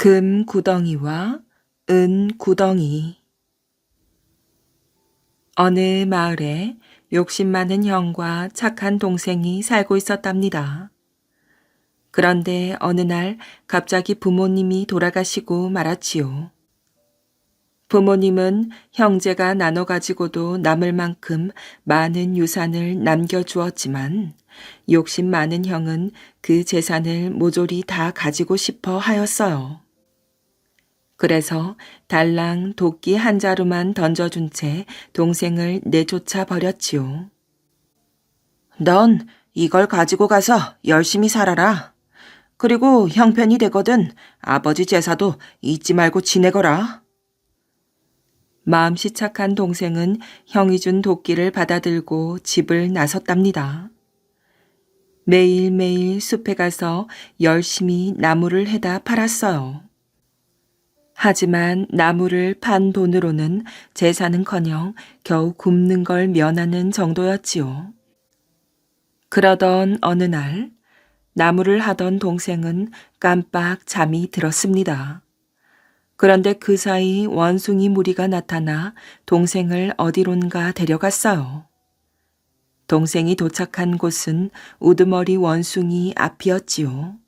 금 구덩이와 은 구덩이. 어느 마을에 욕심 많은 형과 착한 동생이 살고 있었답니다. 그런데 어느 날 갑자기 부모님이 돌아가시고 말았지요. 부모님은 형제가 나눠 가지고도 남을 만큼 많은 유산을 남겨주었지만 욕심 많은 형은 그 재산을 모조리 다 가지고 싶어 하였어요. 그래서 달랑 도끼 한 자루만 던져준 채 동생을 내쫓아 버렸지요. 넌 이걸 가지고 가서 열심히 살아라. 그리고 형편이 되거든 아버지 제사도 잊지 말고 지내거라. 마음씨 착한 동생은 형이 준 도끼를 받아들고 집을 나섰답니다. 매일매일 숲에 가서 열심히 나무를 해다 팔았어요. 하지만 나무를 판 돈으로는 제사는커녕 겨우 굶는 걸 면하는 정도였지요. 그러던 어느 날 나무를 하던 동생은 깜빡 잠이 들었습니다. 그런데 그 사이 원숭이 무리가 나타나 동생을 어디론가 데려갔어요. 동생이 도착한 곳은 우두머리 원숭이 앞이었지요.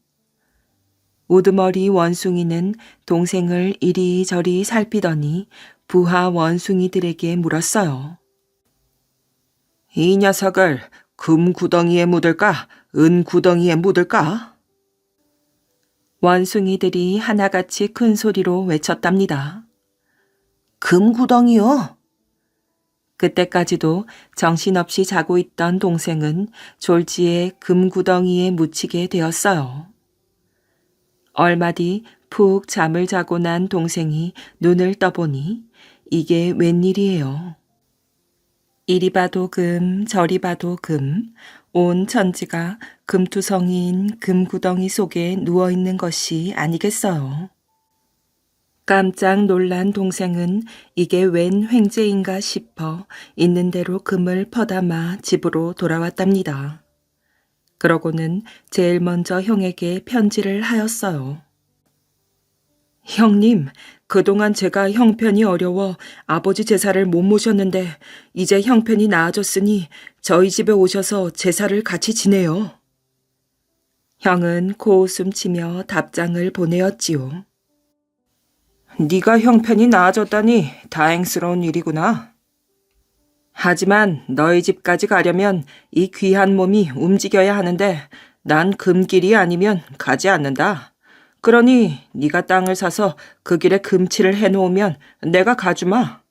우두머리 원숭이는 동생을 이리저리 살피더니 부하 원숭이들에게 물었어요. 이 녀석을 금 구덩이에 묻을까? 은 구덩이에 묻을까? 원숭이들이 하나같이 큰 소리로 외쳤답니다. 금 구덩이요? 그때까지도 정신없이 자고 있던 동생은 졸지에 금 구덩이에 묻히게 되었어요. 얼마 뒤 푹 잠을 자고 난 동생이 눈을 떠보니 이게 웬일이에요. 이리 봐도 금, 저리 봐도 금, 온 천지가 금투성이인 금구덩이 속에 누워있는 것이 아니겠어요. 깜짝 놀란 동생은 이게 웬 횡재인가 싶어 있는 대로 금을 퍼담아 집으로 돌아왔답니다. 그러고는 제일 먼저 형에게 편지를 하였어요. 형님, 그동안 제가 형편이 어려워 아버지 제사를 못 모셨는데 이제 형편이 나아졌으니 저희 집에 오셔서 제사를 같이 지내요. 형은 코웃음 치며 답장을 보내었지요. 네가 형편이 나아졌다니 다행스러운 일이구나. 하지만 너희 집까지 가려면 이 귀한 몸이 움직여야 하는데 난 금길이 아니면 가지 않는다. 그러니 네가 땅을 사서 그 길에 금칠을 해놓으면 내가 가주마.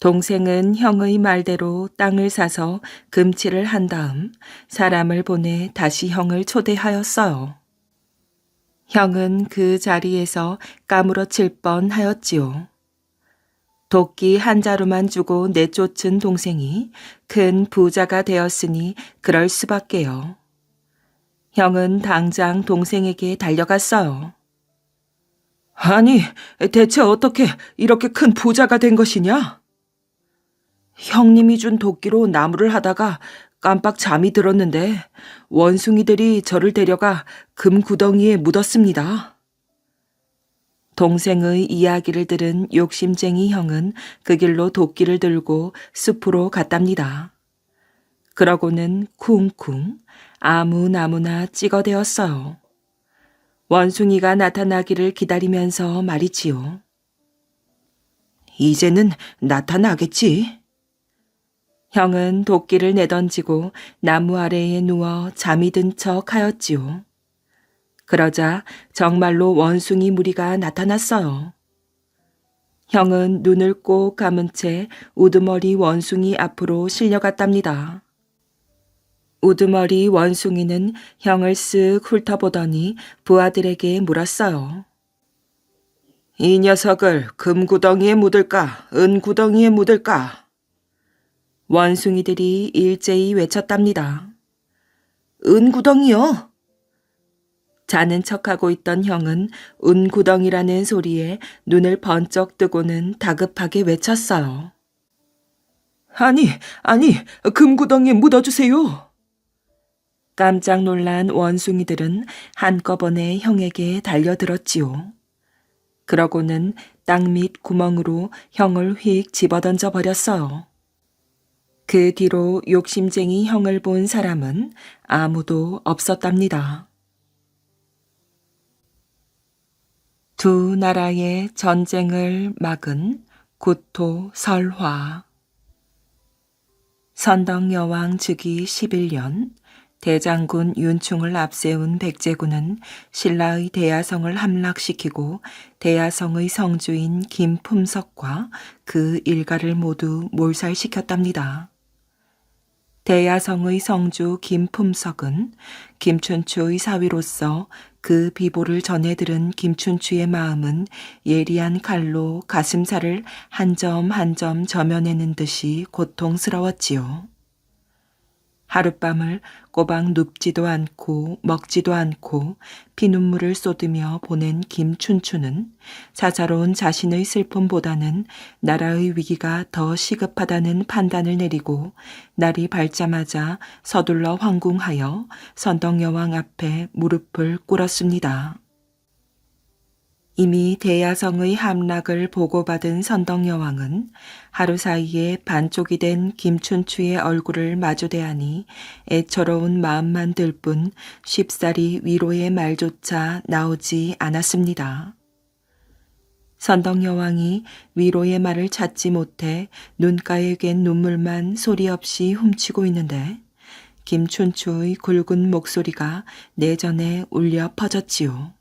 동생은 형의 말대로 땅을 사서 금칠을 한 다음 사람을 보내 다시 형을 초대하였어요. 형은 그 자리에서 까무러칠 뻔하였지요. 도끼 한 자루만 주고 내쫓은 동생이 큰 부자가 되었으니 그럴 수밖에요. 형은 당장 동생에게 달려갔어요. 아니, 대체 어떻게 이렇게 큰 부자가 된 것이냐? 형님이 준 도끼로 나무를 하다가 깜빡 잠이 들었는데 원숭이들이 저를 데려가 금구덩이에 묻었습니다. 동생의 이야기를 들은 욕심쟁이 형은 그 길로 도끼를 들고 숲으로 갔답니다. 그러고는 쿵쿵 아무 나무나 찍어대었어요. 원숭이가 나타나기를 기다리면서 말이지요. 이제는 나타나겠지. 형은 도끼를 내던지고 나무 아래에 누워 잠이 든 척 하였지요. 그러자 정말로 원숭이 무리가 나타났어요. 형은 눈을 꼭 감은 채 우두머리 원숭이 앞으로 실려갔답니다. 우두머리 원숭이는 형을 쓱 훑어보더니 부하들에게 물었어요. 이 녀석을 금구덩이에 묻을까, 은구덩이에 묻을까? 원숭이들이 일제히 외쳤답니다. 은구덩이요? 자는 척하고 있던 형은 은구덩이라는 소리에 눈을 번쩍 뜨고는 다급하게 외쳤어요. 아니, 금구덩이에 묻어주세요. 깜짝 놀란 원숭이들은 한꺼번에 형에게 달려들었지요. 그러고는 땅 밑 구멍으로 형을 휙 집어던져 버렸어요. 그 뒤로 욕심쟁이 형을 본 사람은 아무도 없었답니다. 두 나라의 전쟁을 막은 구토 설화. 선덕여왕 즉위 11년 대장군 윤충을 앞세운 백제군은 신라의 대야성을 함락시키고 대야성의 성주인 김품석과 그 일가를 모두 몰살시켰답니다. 대야성의 성주 김품석은 김춘추의 사위로서 그 비보를 전해 들은 김춘추의 마음은 예리한 칼로 가슴살을 한 점 한 점 저며내는 듯이 고통스러웠지요. 하룻밤을 꼬박 눕지도 않고 먹지도 않고 피눈물을 쏟으며 보낸 김춘추는 사사로운 자신의 슬픔보다는 나라의 위기가 더 시급하다는 판단을 내리고 날이 밝자마자 서둘러 황궁하여 선덕여왕 앞에 무릎을 꿇었습니다. 이미 대야성의 함락을 보고받은 선덕여왕은 하루 사이에 반쪽이 된 김춘추의 얼굴을 마주대하니 애처로운 마음만 들 뿐 쉽사리 위로의 말조차 나오지 않았습니다. 선덕여왕이 위로의 말을 찾지 못해 눈가에 갠 눈물만 소리 없이 훔치고 있는데 김춘추의 굵은 목소리가 내전에 울려 퍼졌지요.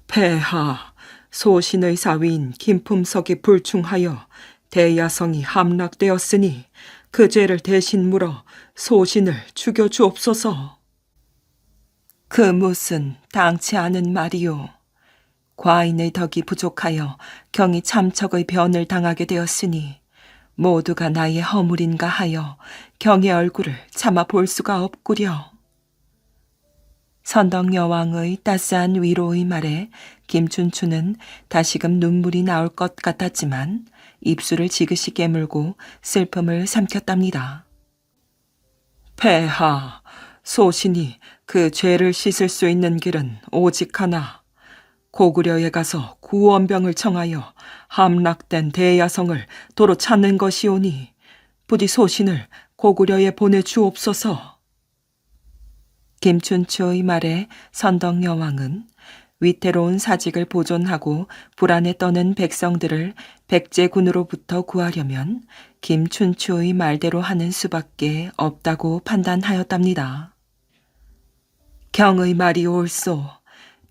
폐하, 소신의 사위인 김품석이 불충하여 대야성이 함락되었으니 그 죄를 대신 물어 소신을 죽여주옵소서. 그 무슨 당치 않은 말이오. 과인의 덕이 부족하여 경이 참척의 변을 당하게 되었으니 모두가 나의 허물인가 하여 경의 얼굴을 차마 볼 수가 없구려. 선덕여왕의 따스한 위로의 말에 김춘추는 다시금 눈물이 나올 것 같았지만 입술을 지그시 깨물고 슬픔을 삼켰답니다. 폐하, 소신이 그 죄를 씻을 수 있는 길은 오직 하나. 고구려에 가서 구원병을 청하여 함락된 대야성을 도로 찾는 것이오니 부디 소신을 고구려에 보내주옵소서. 김춘추의 말에 선덕여왕은 위태로운 사직을 보존하고 불안에 떠는 백성들을 백제군으로부터 구하려면 김춘추의 말대로 하는 수밖에 없다고 판단하였답니다. 경의 말이 옳소.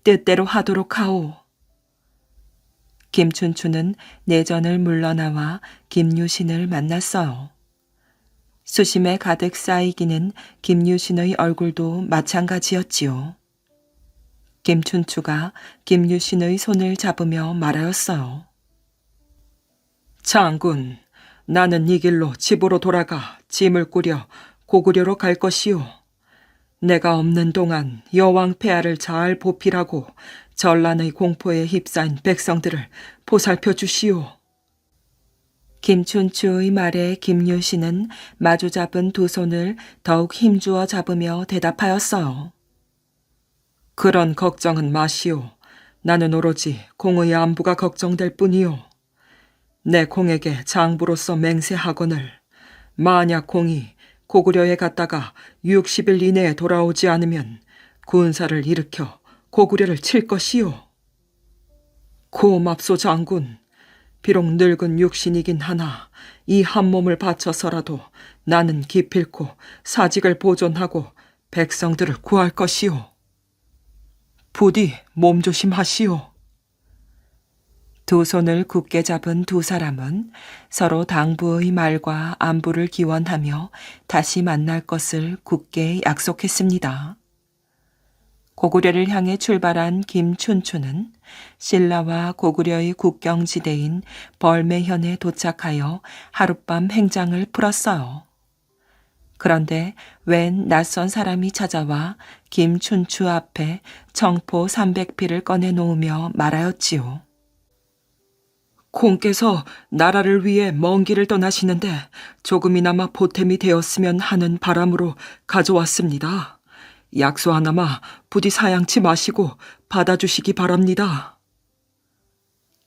뜻대로 하도록 하오. 김춘추는 내전을 물러나와 김유신을 만났어요. 수심에 가득 쌓이기는 김유신의 얼굴도 마찬가지였지요. 김춘추가 김유신의 손을 잡으며 말하였어요. 장군, 나는 이 길로 집으로 돌아가 짐을 꾸려 고구려로 갈 것이오. 내가 없는 동안 여왕 폐하를 잘 보필하고 전란의 공포에 휩싸인 백성들을 보살펴 주시오. 김춘추의 말에 김유신은 마주잡은 두 손을 더욱 힘주어 잡으며 대답하였어요. 그런 걱정은 마시오. 나는 오로지 공의 안부가 걱정될 뿐이오. 내 공에게 장부로서 맹세하거늘 만약 공이 고구려에 갔다가 60일 이내에 돌아오지 않으면 군사를 일으켜 고구려를 칠 것이오. 고맙소 장군. 비록 늙은 육신이긴 하나 이 한 몸을 바쳐서라도 나는 기필코 사직을 보존하고 백성들을 구할 것이오. 부디 몸조심하시오. 두 손을 굳게 잡은 두 사람은 서로 당부의 말과 안부를 기원하며 다시 만날 것을 굳게 약속했습니다. 고구려를 향해 출발한 김춘추는 신라와 고구려의 국경지대인 벌매현에 도착하여 하룻밤 행장을 풀었어요. 그런데 웬 낯선 사람이 찾아와 김춘추 앞에 청포 300필을 꺼내놓으며 말하였지요. 공께서 나라를 위해 먼 길을 떠나시는데 조금이나마 보탬이 되었으면 하는 바람으로 가져왔습니다. 약수 하나마 부디 사양치 마시고 받아주시기 바랍니다.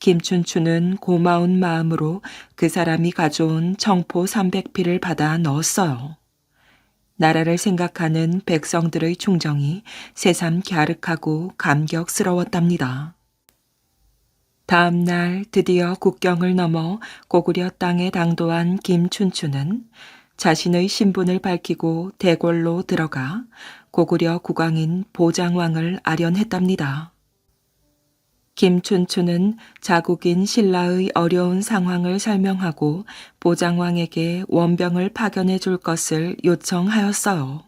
김춘추는 고마운 마음으로 그 사람이 가져온 청포 300피를 받아 넣었어요. 나라를 생각하는 백성들의 충정이 새삼 갸륵하고 감격스러웠답니다. 다음 날 드디어 국경을 넘어 고구려 땅에 당도한 김춘추는 자신의 신분을 밝히고 대궐로 들어가 고구려 국왕인 보장왕을 아련했답니다. 김춘추는 자국인 신라의 어려운 상황을 설명하고 보장왕에게 원병을 파견해 줄 것을 요청하였어요.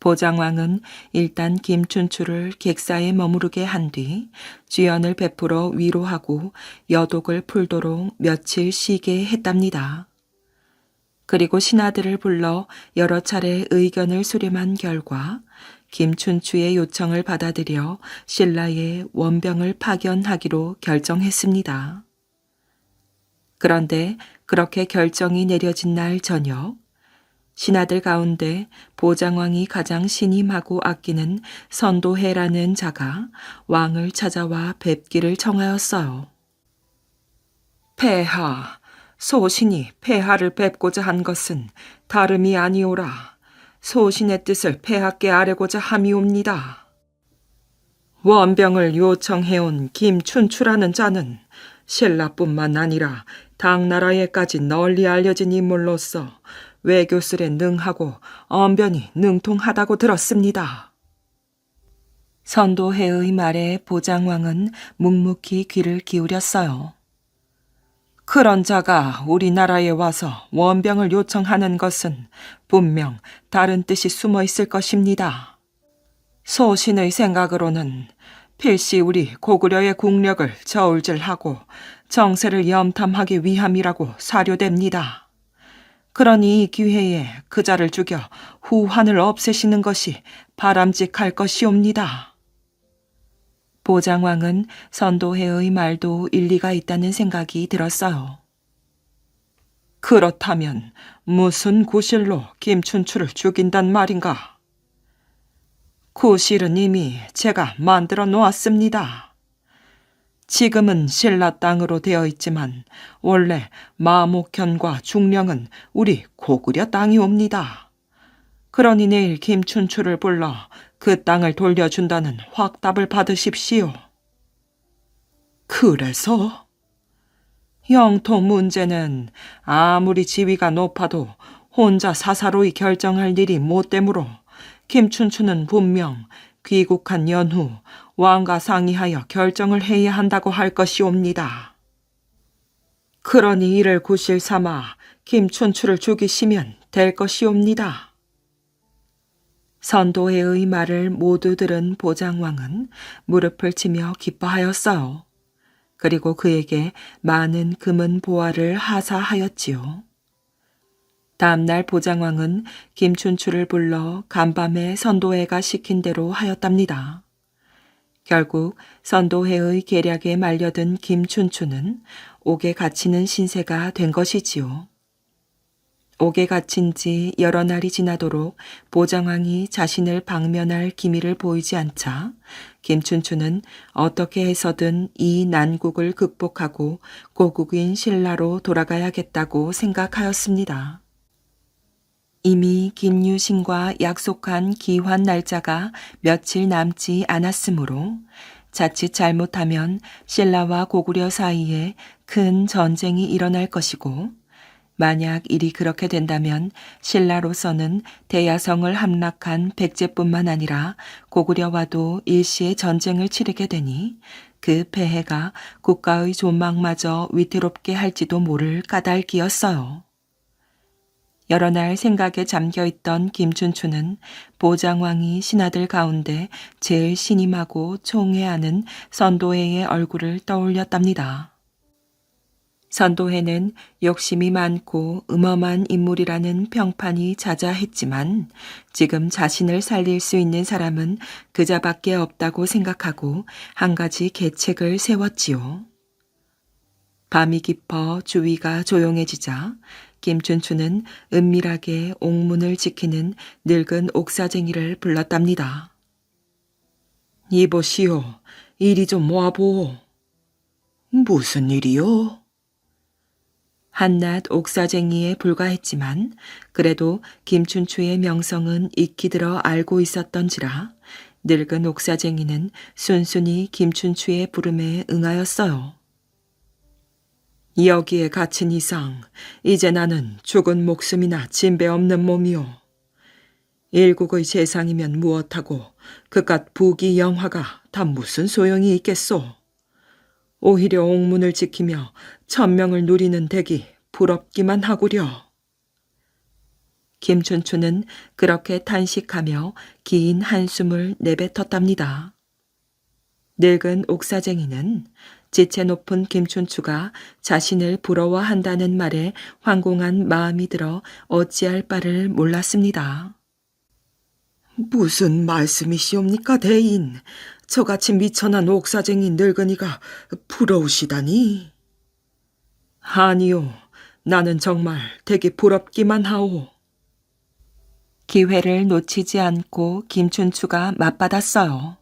보장왕은 일단 김춘추를 객사에 머무르게 한 뒤 주연을 베풀어 위로하고 여독을 풀도록 며칠 쉬게 했답니다. 그리고 신하들을 불러 여러 차례 의견을 수렴한 결과 김춘추의 요청을 받아들여 신라에 원병을 파견하기로 결정했습니다. 그런데 그렇게 결정이 내려진 날 저녁, 신하들 가운데 보장왕이 가장 신임하고 아끼는 선도해라는 자가 왕을 찾아와 뵙기를 청하였어요. 폐하, 소신이 폐하를 뵙고자 한 것은 다름이 아니오라. 소신의 뜻을 폐하께 아뢰고자 함이옵니다. 원병을 요청해온 김춘추라는 자는 신라뿐만 아니라 당나라에까지 널리 알려진 인물로서 외교술에 능하고 언변이 능통하다고 들었습니다. 선도해의 말에 보장왕은 묵묵히 귀를 기울였어요. 그런 자가 우리나라에 와서 원병을 요청하는 것은 분명 다른 뜻이 숨어 있을 것입니다. 소신의 생각으로는 필시 우리 고구려의 국력을 저울질하고 정세를 염탐하기 위함이라고 사료됩니다. 그러니 이 기회에 그 자를 죽여 후환을 없애시는 것이 바람직할 것이옵니다. 보장왕은 선도해의 말도 일리가 있다는 생각이 들었어요. 그렇다면 무슨 구실로 김춘추를 죽인단 말인가? 구실은 이미 제가 만들어 놓았습니다. 지금은 신라 땅으로 되어 있지만 원래 마목현과 중령은 우리 고구려 땅이옵니다. 그러니 내일 김춘추를 불러 그 땅을 돌려준다는 확답을 받으십시오. 그래서? 영토 문제는 아무리 지위가 높아도 혼자 사사로이 결정할 일이 못 되므로 김춘추는 분명 귀국한 연후 왕과 상의하여 결정을 해야 한다고 할 것이옵니다. 그러니 이를 구실 삼아 김춘추를 죽이시면 될 것이옵니다. 선도해의 말을 모두 들은 보장왕은 무릎을 치며 기뻐하였어요. 그리고 그에게 많은 금은 보화를 하사하였지요. 다음날 보장왕은 김춘추를 불러 간밤에 선도해가 시킨 대로 하였답니다. 결국 선도해의 계략에 말려든 김춘추는 옥에 갇히는 신세가 된 것이지요. 옥에 갇힌 지 여러 날이 지나도록 보장왕이 자신을 방면할 기미를 보이지 않자 김춘추는 어떻게 해서든 이 난국을 극복하고 고국인 신라로 돌아가야겠다고 생각하였습니다. 이미 김유신과 약속한 기환 날짜가 며칠 남지 않았으므로 자칫 잘못하면 신라와 고구려 사이에 큰 전쟁이 일어날 것이고 만약 일이 그렇게 된다면 신라로서는 대야성을 함락한 백제뿐만 아니라 고구려와도 일시에 전쟁을 치르게 되니 그 폐해가 국가의 존망마저 위태롭게 할지도 모를 까닭이었어요. 여러 날 생각에 잠겨있던 김춘추는 보장왕이 신하들 가운데 제일 신임하고 총애하는 선도해의 얼굴을 떠올렸답니다. 선도해는 욕심이 많고 음험한 인물이라는 평판이 자자했지만 지금 자신을 살릴 수 있는 사람은 그자밖에 없다고 생각하고 한 가지 계책을 세웠지요. 밤이 깊어 주위가 조용해지자 김춘추는 은밀하게 옥문을 지키는 늙은 옥사쟁이를 불렀답니다. 이보시오, 이리 좀 와보오. 무슨 일이요? 한낱 옥사쟁이에 불과했지만 그래도 김춘추의 명성은 익히 들어 알고 있었던지라 늙은 옥사쟁이는 순순히 김춘추의 부름에 응하였어요. 여기에 갇힌 이상 이제 나는 죽은 목숨이나 진배 없는 몸이오. 일국의 재상이면 무엇하고 그깟 부귀 영화가 다 무슨 소용이 있겠소. 오히려 옥문을 지키며 천명을 누리는 댁이 부럽기만 하구려. 김춘추는 그렇게 탄식하며 긴 한숨을 내뱉었답니다. 늙은 옥사쟁이는 지체 높은 김춘추가 자신을 부러워한다는 말에 황공한 마음이 들어 어찌할 바를 몰랐습니다. 무슨 말씀이시옵니까, 대인? 저같이 미천한 옥사쟁이 늙은이가 부러우시다니? 아니요, 나는 정말 되게 부럽기만 하오. 기회를 놓치지 않고 김춘추가 맞받았어요.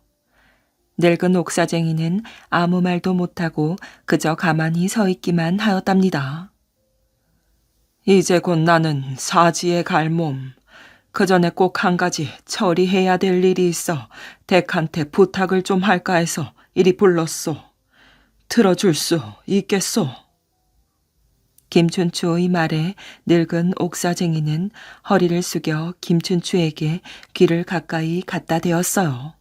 늙은 옥사쟁이는 아무 말도 못하고 그저 가만히 서 있기만 하였답니다. 이제 곧 나는 사지에 갈 몸. 그 전에 꼭 한 가지 처리해야 될 일이 있어 댁한테 부탁을 좀 할까 해서 이리 불렀소. 들어줄 수 있겠소? 김춘추의 말에 늙은 옥사쟁이는 허리를 숙여 김춘추에게 귀를 가까이 갖다 대었어요.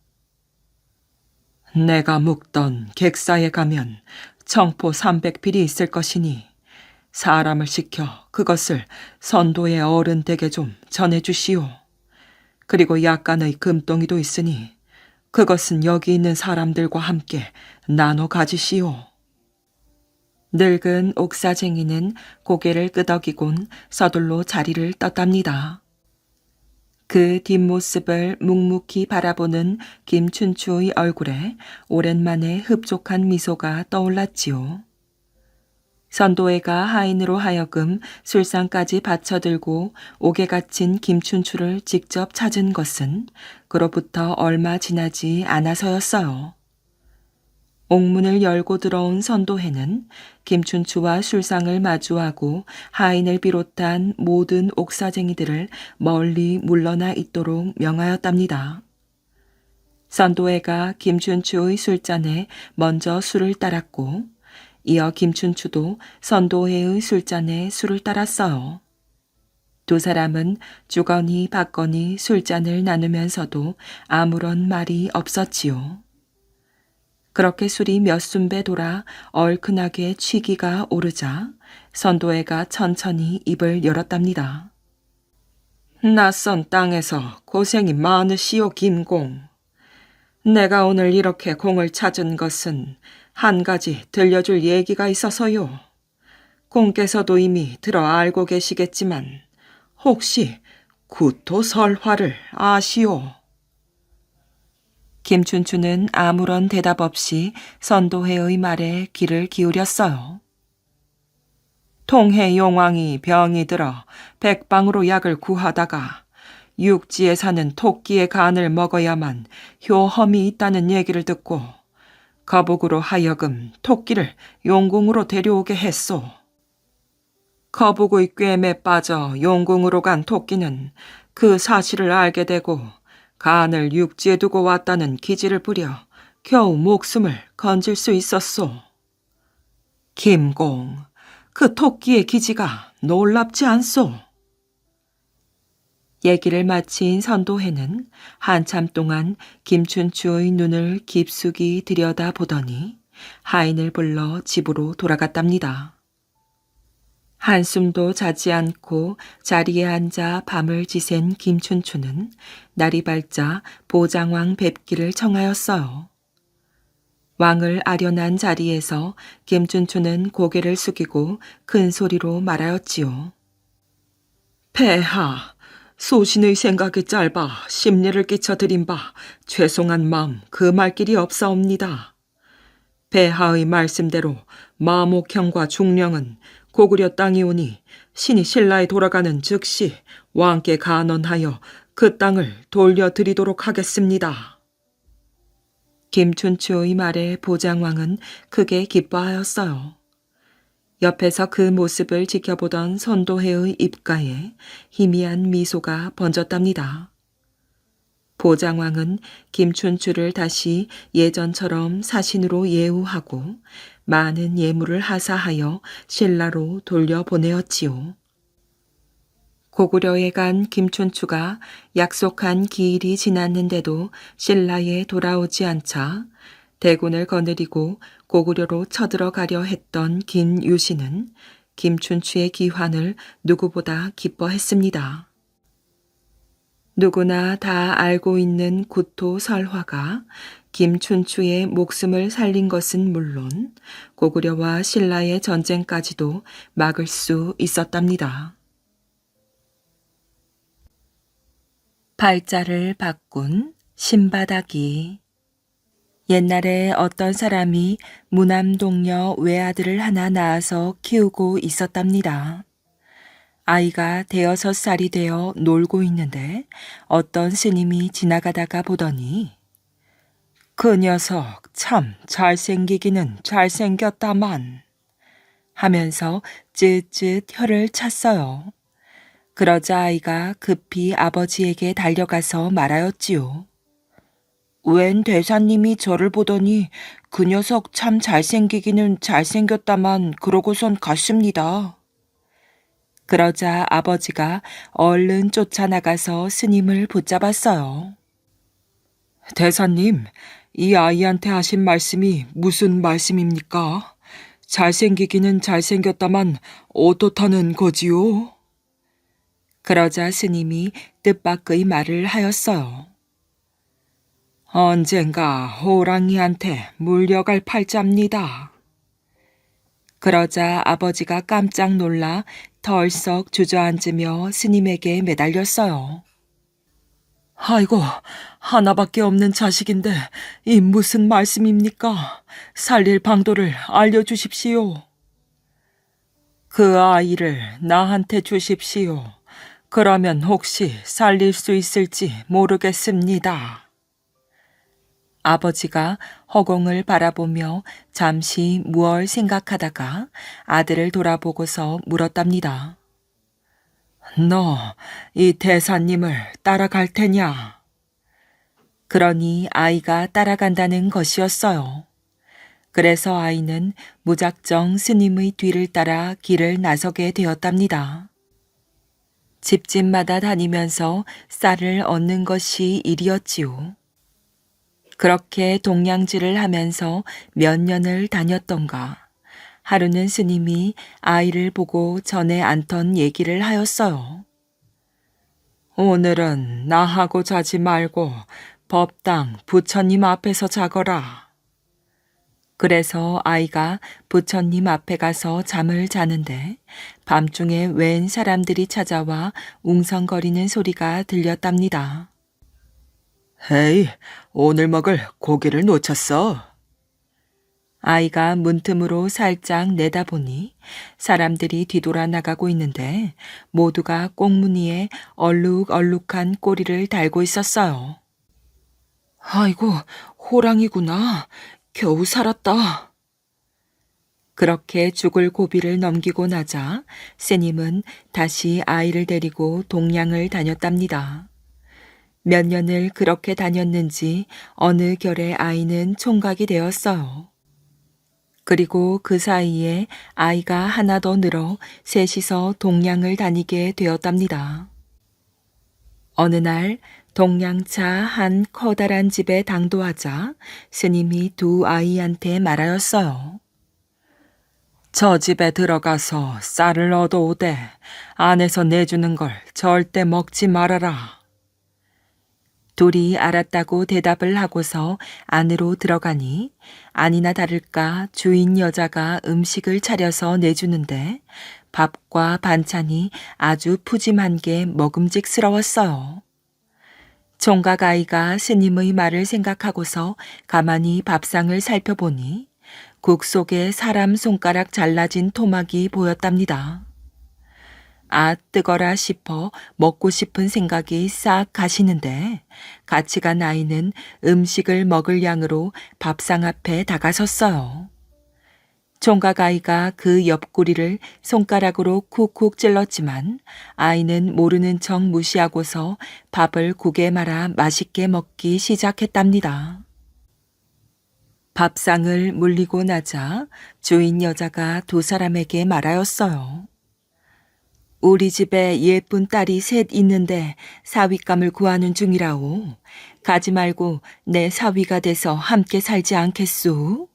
내가 묵던 객사에 가면 청포 300필이 있을 것이니 사람을 시켜 그것을 선도의 어른 댁에 좀 전해주시오. 그리고 약간의 금덩이도 있으니 그것은 여기 있는 사람들과 함께 나눠 가지시오. 늙은 옥사쟁이는 고개를 끄덕이곤 서둘러 자리를 떴답니다. 그 뒷모습을 묵묵히 바라보는 김춘추의 얼굴에 오랜만에 흡족한 미소가 떠올랐지요. 선도회가 하인으로 하여금 술상까지 받쳐들고 옥에 갇힌 김춘추를 직접 찾은 것은 그로부터 얼마 지나지 않아서였어요. 옥문을 열고 들어온 선도회는 김춘추와 술상을 마주하고 하인을 비롯한 모든 옥사쟁이들을 멀리 물러나 있도록 명하였답니다. 선도회가 김춘추의 술잔에 먼저 술을 따랐고 이어 김춘추도 선도회의 술잔에 술을 따랐어요. 두 사람은 주거니 받거니 술잔을 나누면서도 아무런 말이 없었지요. 그렇게 술이 몇 순배 돌아 얼큰하게 취기가 오르자 선도회가 천천히 입을 열었답니다. 낯선 땅에서 고생이 많으시오, 김공. 내가 오늘 이렇게 공을 찾은 것은 한 가지 들려줄 얘기가 있어서요. 공께서도 이미 들어 알고 계시겠지만 혹시 구토설화를 아시오? 김춘추는 아무런 대답 없이 선도회의 말에 귀를 기울였어요. 통해 용왕이 병이 들어 백방으로 약을 구하다가 육지에 사는 토끼의 간을 먹어야만 효험이 있다는 얘기를 듣고 거북으로 하여금 토끼를 용궁으로 데려오게 했소. 거북의 꿰매 빠져 용궁으로 간 토끼는 그 사실을 알게 되고 간을 육지에 두고 왔다는 기지를 부려 겨우 목숨을 건질 수 있었소. 김공, 그 토끼의 기지가 놀랍지 않소? 얘기를 마친 선도회는 한참 동안 김춘추의 눈을 깊숙이 들여다보더니 하인을 불러 집으로 돌아갔답니다. 한숨도 자지 않고 자리에 앉아 밤을 지샌 김춘추는 날이 밝자 보장왕 뵙기를 청하였어요. 왕을 아련한 자리에서 김춘추는 고개를 숙이고 큰 소리로 말하였지요. 폐하, 소신의 생각이 짧아 심려를 끼쳐드린 바 죄송한 마음 금할 길이 없사옵니다. 폐하의 말씀대로 마목형과 중령은 고구려 땅이 오니 신이 신라에 돌아가는 즉시 왕께 간언하여 그 땅을 돌려드리도록 하겠습니다. 김춘추의 말에 보장왕은 크게 기뻐하였어요. 옆에서 그 모습을 지켜보던 선도해의 입가에 희미한 미소가 번졌답니다. 보장왕은 김춘추를 다시 예전처럼 사신으로 예우하고 많은 예물을 하사하여 신라로 돌려보내었지요. 고구려에 간 김춘추가 약속한 기일이 지났는데도 신라에 돌아오지 않자 대군을 거느리고 고구려로 쳐들어가려 했던 김유신은 김춘추의 귀환을 누구보다 기뻐했습니다. 누구나 다 알고 있는 구토 설화가 김춘추의 목숨을 살린 것은 물론 고구려와 신라의 전쟁까지도 막을 수 있었답니다. 팔자를 바꾼 신바닥이. 옛날에 어떤 사람이 무남동녀 외아들을 하나 낳아서 키우고 있었답니다. 아이가 5살이 되어 놀고 있는데 어떤 스님이 지나가다가 보더니 그 녀석 참 잘생기기는 잘생겼다만 하면서 쯧쯧 혀를 찼어요. 그러자 아이가 급히 아버지에게 달려가서 말하였지요. 웬 대사님이 저를 보더니 그 녀석 참 잘생기기는 잘생겼다만 그러고선 갔습니다. 그러자 아버지가 얼른 쫓아나가서 스님을 붙잡았어요. 대사님, 이 아이한테 하신 말씀이 무슨 말씀입니까? 잘생기기는 잘생겼다만 어떻다는 거지요? 그러자 스님이 뜻밖의 말을 하였어요. 언젠가 호랑이한테 물려갈 팔자입니다. 그러자 아버지가 깜짝 놀라 덜썩 주저앉으며 스님에게 매달렸어요. 아이고, 하나밖에 없는 자식인데 이 무슨 말씀입니까? 살릴 방도를 알려주십시오. 그 아이를 나한테 주십시오. 그러면 혹시 살릴 수 있을지 모르겠습니다. 아버지가 허공을 바라보며 잠시 무얼 생각하다가 아들을 돌아보고서 물었답니다. 너 이 대사님을 따라갈 테냐? 그러니 아이가 따라간다는 것이었어요. 그래서 아이는 무작정 스님의 뒤를 따라 길을 나서게 되었답니다. 집집마다 다니면서 쌀을 얻는 것이 일이었지요. 그렇게 동냥질을 하면서 몇 년을 다녔던가 하루는 스님이 아이를 보고 전에 않던 얘기를 하였어요. 오늘은 나하고 자지 말고 법당 부처님 앞에서 자거라. 그래서 아이가 부처님 앞에 가서 잠을 자는데 밤중에 웬 사람들이 찾아와 웅성거리는 소리가 들렸답니다. 헤이, 오늘 먹을 고기를 놓쳤어. 아이가 문틈으로 살짝 내다보니 사람들이 뒤돌아 나가고 있는데 모두가 꽁무니에 얼룩얼룩한 꼬리를 달고 있었어요. 아이고, 호랑이구나. 겨우 살았다. 그렇게 죽을 고비를 넘기고 나자 스님은 다시 아이를 데리고 동양을 다녔답니다. 몇 년을 그렇게 다녔는지 어느 결에 아이는 총각이 되었어요. 그리고 그 사이에 아이가 하나 더 늘어 셋이서 동양을 다니게 되었답니다. 어느 날 동양차 한 커다란 집에 당도하자 스님이 두 아이한테 말하였어요. 저 집에 들어가서 쌀을 얻어오되 안에서 내주는 걸 절대 먹지 말아라. 둘이 알았다고 대답을 하고서 안으로 들어가니 아니나 다를까 주인 여자가 음식을 차려서 내주는데 밥과 반찬이 아주 푸짐한 게 먹음직스러웠어요. 총각 아이가 스님의 말을 생각하고서 가만히 밥상을 살펴보니 국 속에 사람 손가락 잘라진 토막이 보였답니다. 아, 뜨거라 싶어 먹고 싶은 생각이 싹 가시는데 같이 간 아이는 음식을 먹을 양으로 밥상 앞에 다가섰어요. 총각 아이가 그 옆구리를 손가락으로 쿡쿡 찔렀지만 아이는 모르는 척 무시하고서 밥을 국에 말아 맛있게 먹기 시작했답니다. 밥상을 물리고 나자 주인 여자가 두 사람에게 말하였어요. 우리 집에 예쁜 딸이 셋 있는데 사위감을 구하는 중이라오. 가지 말고 내 사위가 돼서 함께 살지 않겠소?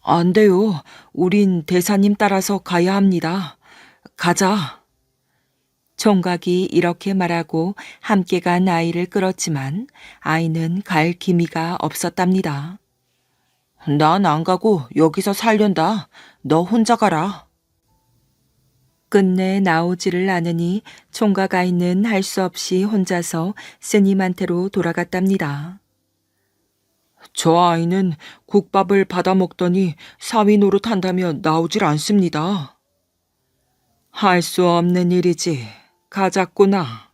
안 돼요. 우린 대사님 따라서 가야 합니다. 가자. 총각이 이렇게 말하고 함께 간 아이를 끌었지만 아이는 갈 기미가 없었답니다. 난 안 가고 여기서 살련다. 너 혼자 가라. 끝내 나오지를 않으니 총각 아이는 할 수 없이 혼자서 스님한테로 돌아갔답니다. 저 아이는 국밥을 받아 먹더니 사위 노릇한다며 나오질 않습니다. 할 수 없는 일이지. 가자꾸나.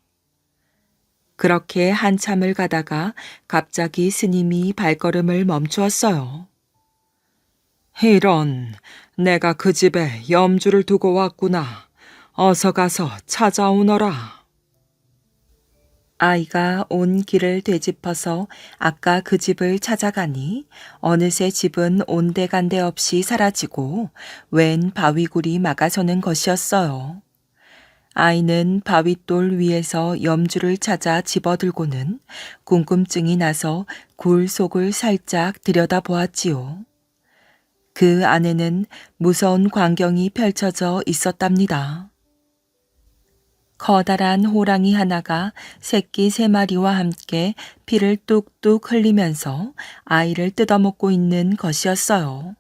그렇게 한참을 가다가 갑자기 스님이 발걸음을 멈추었어요. 이런, 내가 그 집에 염주를 두고 왔구나. 어서 가서 찾아오너라. 아이가 온 길을 되짚어서 아까 그 집을 찾아가니 어느새 집은 온데간데 없이 사라지고 웬 바위굴이 막아서는 것이었어요. 아이는 바윗돌 위에서 염주를 찾아 집어들고는 궁금증이 나서 굴 속을 살짝 들여다보았지요. 그 안에는 무서운 광경이 펼쳐져 있었답니다. 커다란 호랑이 하나가 새끼 3마리와 함께 피를 뚝뚝 흘리면서 아이를 뜯어먹고 있는 것이었어요.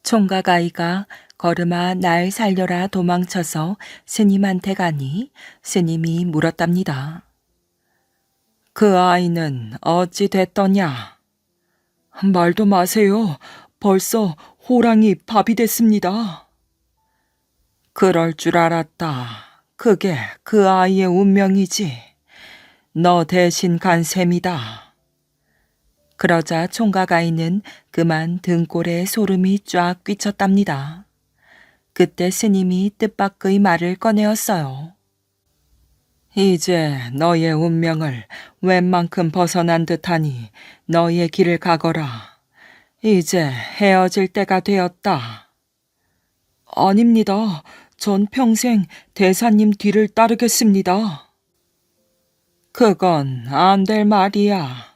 총각 아이가 걸음아 날 살려라 도망쳐서 스님한테 가니 스님이 물었답니다. 그 아이는 어찌 됐더냐? 말도 마세요. 벌써 호랑이 밥이 됐습니다. 그럴 줄 알았다. 그게 그 아이의 운명이지. 너 대신 간 셈이다. 그러자 총각 아이는 그만 등골에 소름이 쫙 끼쳤답니다. 그때 스님이 뜻밖의 말을 꺼내었어요. 이제 너의 운명을 웬만큼 벗어난 듯하니 너의 길을 가거라. 이제 헤어질 때가 되었다. 아닙니다. 전 평생 대사님 뒤를 따르겠습니다. 그건 안 될 말이야.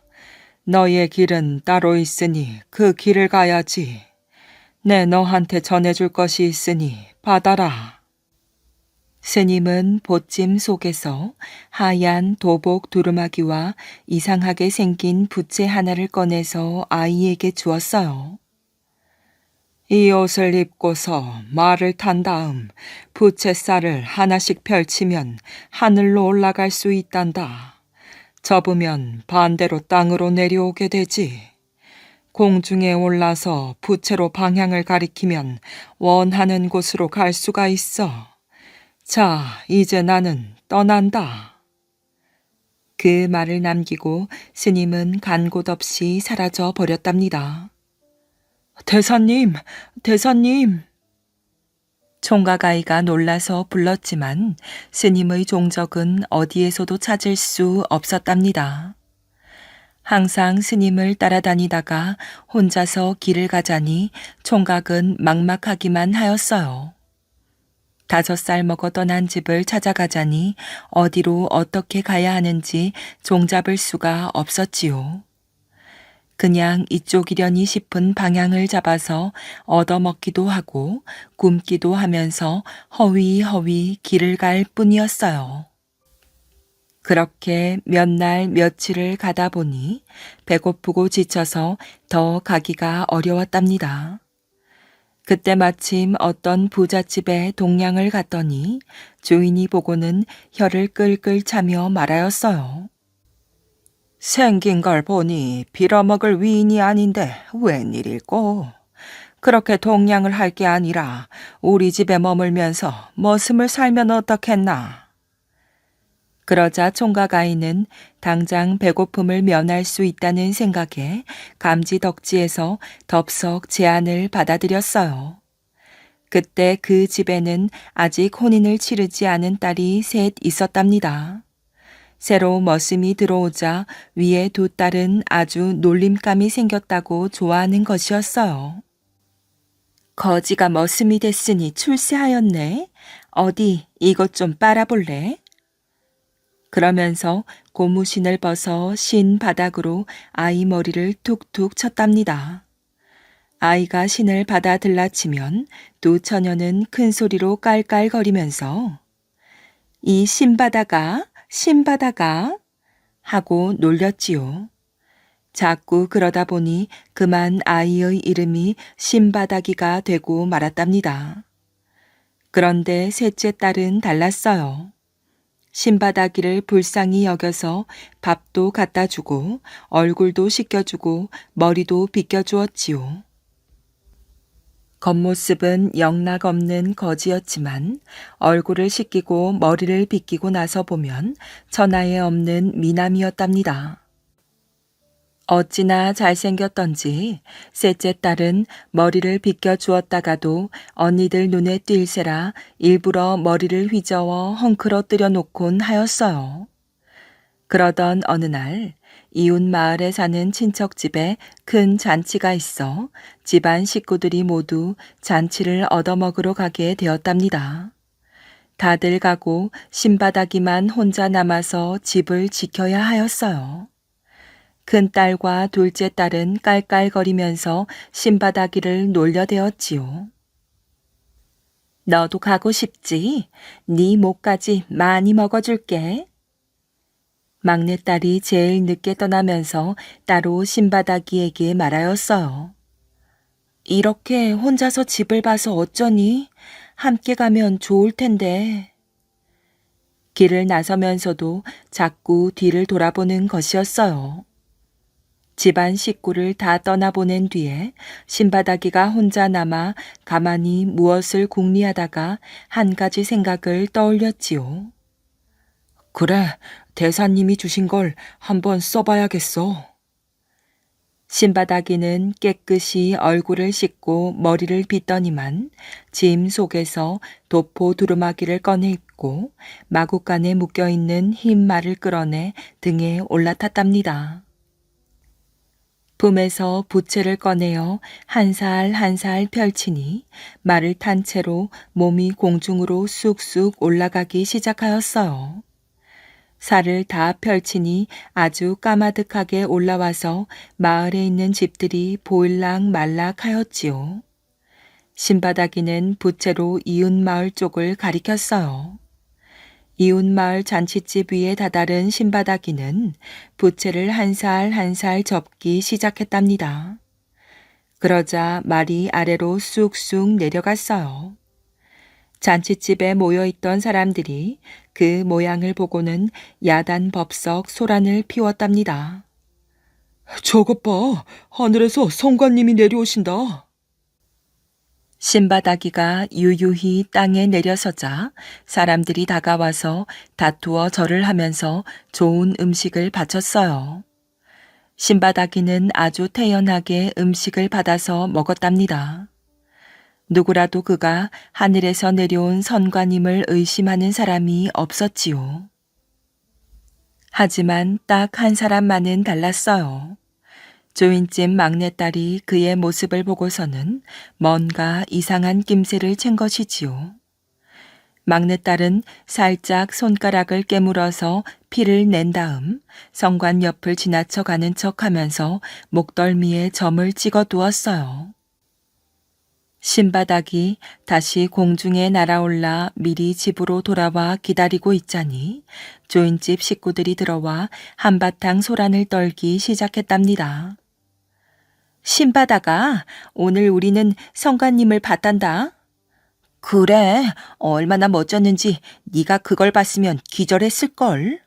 너의 길은 따로 있으니 그 길을 가야지. 내 너한테 전해줄 것이 있으니 받아라. 스님은 보찜 속에서 하얀 도복 두루마기와 이상하게 생긴 부채 하나를 꺼내서 아이에게 주었어요. 이 옷을 입고서 말을 탄 다음 부채살을 하나씩 펼치면 하늘로 올라갈 수 있단다. 접으면 반대로 땅으로 내려오게 되지. 공중에 올라서 부채로 방향을 가리키면 원하는 곳으로 갈 수가 있어. 자, 이제 나는 떠난다. 그 말을 남기고 스님은 간 곳 없이 사라져 버렸답니다. 대사님, 대사님. 총각 아이가 놀라서 불렀지만 스님의 종적은 어디에서도 찾을 수 없었답니다. 항상 스님을 따라다니다가 혼자서 길을 가자니 총각은 막막하기만 하였어요. 5살 먹어 떠난 집을 찾아가자니 어디로 어떻게 가야 하는지 종잡을 수가 없었지요. 그냥 이쪽이려니 싶은 방향을 잡아서 얻어먹기도 하고 굶기도 하면서 허위허위 길을 갈 뿐이었어요. 그렇게 몇 날 며칠을 가다 보니 배고프고 지쳐서 더 가기가 어려웠답니다. 그때 마침 어떤 부잣집에 동냥을 갔더니 주인이 보고는 혀를 끌끌 차며 말하였어요. 생긴 걸 보니 빌어먹을 위인이 아닌데 웬일일꼬? 그렇게 동냥을 할 게 아니라 우리 집에 머물면서 머슴을 살면 어떻겠나. 그러자 총각 아이는 당장 배고픔을 면할 수 있다는 생각에 감지덕지에서 덥석 제안을 받아들였어요. 그때 그 집에는 아직 혼인을 치르지 않은 딸이 셋 있었답니다. 새로 머슴이 들어오자 위에 두 딸은 아주 놀림감이 생겼다고 좋아하는 것이었어요. 거지가 머슴이 됐으니 출세하였네. 어디 이것 좀 빨아볼래? 그러면서 고무신을 벗어 신 바닥으로 아이 머리를 툭툭 쳤답니다. 아이가 신을 받아 들라치면 두 처녀는 큰 소리로 깔깔거리면서 이 신바다가 하고 놀렸지요. 자꾸 그러다 보니 그만 아이의 이름이 신바다기가 되고 말았답니다. 그런데 셋째 딸은 달랐어요. 신바다기를 불쌍히 여겨서 밥도 갖다 주고 얼굴도 씻겨주고 머리도 빗겨주었지요. 겉모습은 영락없는 거지였지만 얼굴을 씻기고 머리를 빗기고 나서 보면 천하에 없는 미남이었답니다. 어찌나 잘생겼던지 셋째 딸은 머리를 빗겨주었다가도 언니들 눈에 띌세라 일부러 머리를 휘저어 헝클어뜨려 놓곤 하였어요. 그러던 어느 날 이웃 마을에 사는 친척 집에 큰 잔치가 있어 집안 식구들이 모두 잔치를 얻어먹으러 가게 되었답니다. 다들 가고 신바닥이만 혼자 남아서 집을 지켜야 하였어요. 큰딸과 둘째 딸은 깔깔거리면서 신바닥이를 놀려대었지요. 너도 가고 싶지? 네 목까지 많이 먹어줄게. 막내딸이 제일 늦게 떠나면서 따로 신바닥이에게 말하였어요. 이렇게 혼자서 집을 봐서 어쩌니? 함께 가면 좋을 텐데. 길을 나서면서도 자꾸 뒤를 돌아보는 것이었어요. 집안 식구를 다 떠나보낸 뒤에 신바닥이가 혼자 남아 가만히 무엇을 궁리하다가 한 가지 생각을 떠올렸지요. 그래, 대사님이 주신 걸 한번 써봐야겠어. 신바닥이는 깨끗이 얼굴을 씻고 머리를 빗더니만 짐 속에서 도포 두루마기를 꺼내 입고 마구간에 묶여있는 흰 말을 끌어내 등에 올라탔답니다. 품에서 부채를 꺼내어 한 살 한 살 펼치니 말을 탄 채로 몸이 공중으로 쑥쑥 올라가기 시작하였어요. 살을 다 펼치니 아주 까마득하게 올라와서 마을에 있는 집들이 보일락 말락 하였지요. 신바닥이는 부채로 이웃마을 쪽을 가리켰어요. 이웃마을 잔칫집 위에 다다른 신바닥이는 부채를 한 살 한 살 접기 시작했답니다. 그러자 말이 아래로 쑥쑥 내려갔어요. 잔칫집에 모여있던 사람들이 그 모양을 보고는 야단법석 소란을 피웠답니다. 저것 봐, 하늘에서 성관님이 내려오신다. 신바닥이가 유유히 땅에 내려서자 사람들이 다가와서 다투어 절을 하면서 좋은 음식을 바쳤어요. 신바닥이는 아주 태연하게 음식을 받아서 먹었답니다. 누구라도 그가 하늘에서 내려온 선관임을 의심하는 사람이 없었지요. 하지만 딱 한 사람만은 달랐어요. 조인집 막내딸이 그의 모습을 보고서는 뭔가 이상한 낌새를 챈 것이지요. 막내딸은 살짝 손가락을 깨물어서 피를 낸 다음 성관 옆을 지나쳐 가는 척하면서 목덜미에 점을 찍어 두었어요. 신바닥이 다시 공중에 날아올라 미리 집으로 돌아와 기다리고 있자니 조인집 식구들이 들어와 한바탕 소란을 떨기 시작했답니다. 신바닥아, 오늘 우리는 성관님을 봤단다. 그래, 얼마나 멋졌는지 네가 그걸 봤으면 기절했을걸.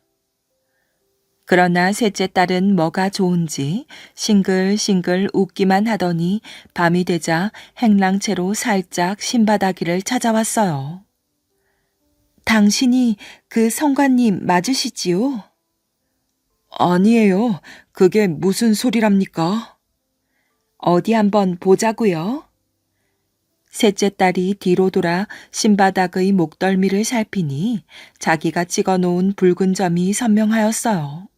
그러나 셋째 딸은 뭐가 좋은지 싱글싱글 웃기만 하더니 밤이 되자 행랑채로 살짝 신바닥이를 찾아왔어요. 당신이 그 성관님 맞으시지요? 아니에요. 그게 무슨 소리랍니까? 어디 한번 보자고요. 셋째 딸이 뒤로 돌아 신바닥의 목덜미를 살피니 자기가 찍어놓은 붉은 점이 선명하였어요.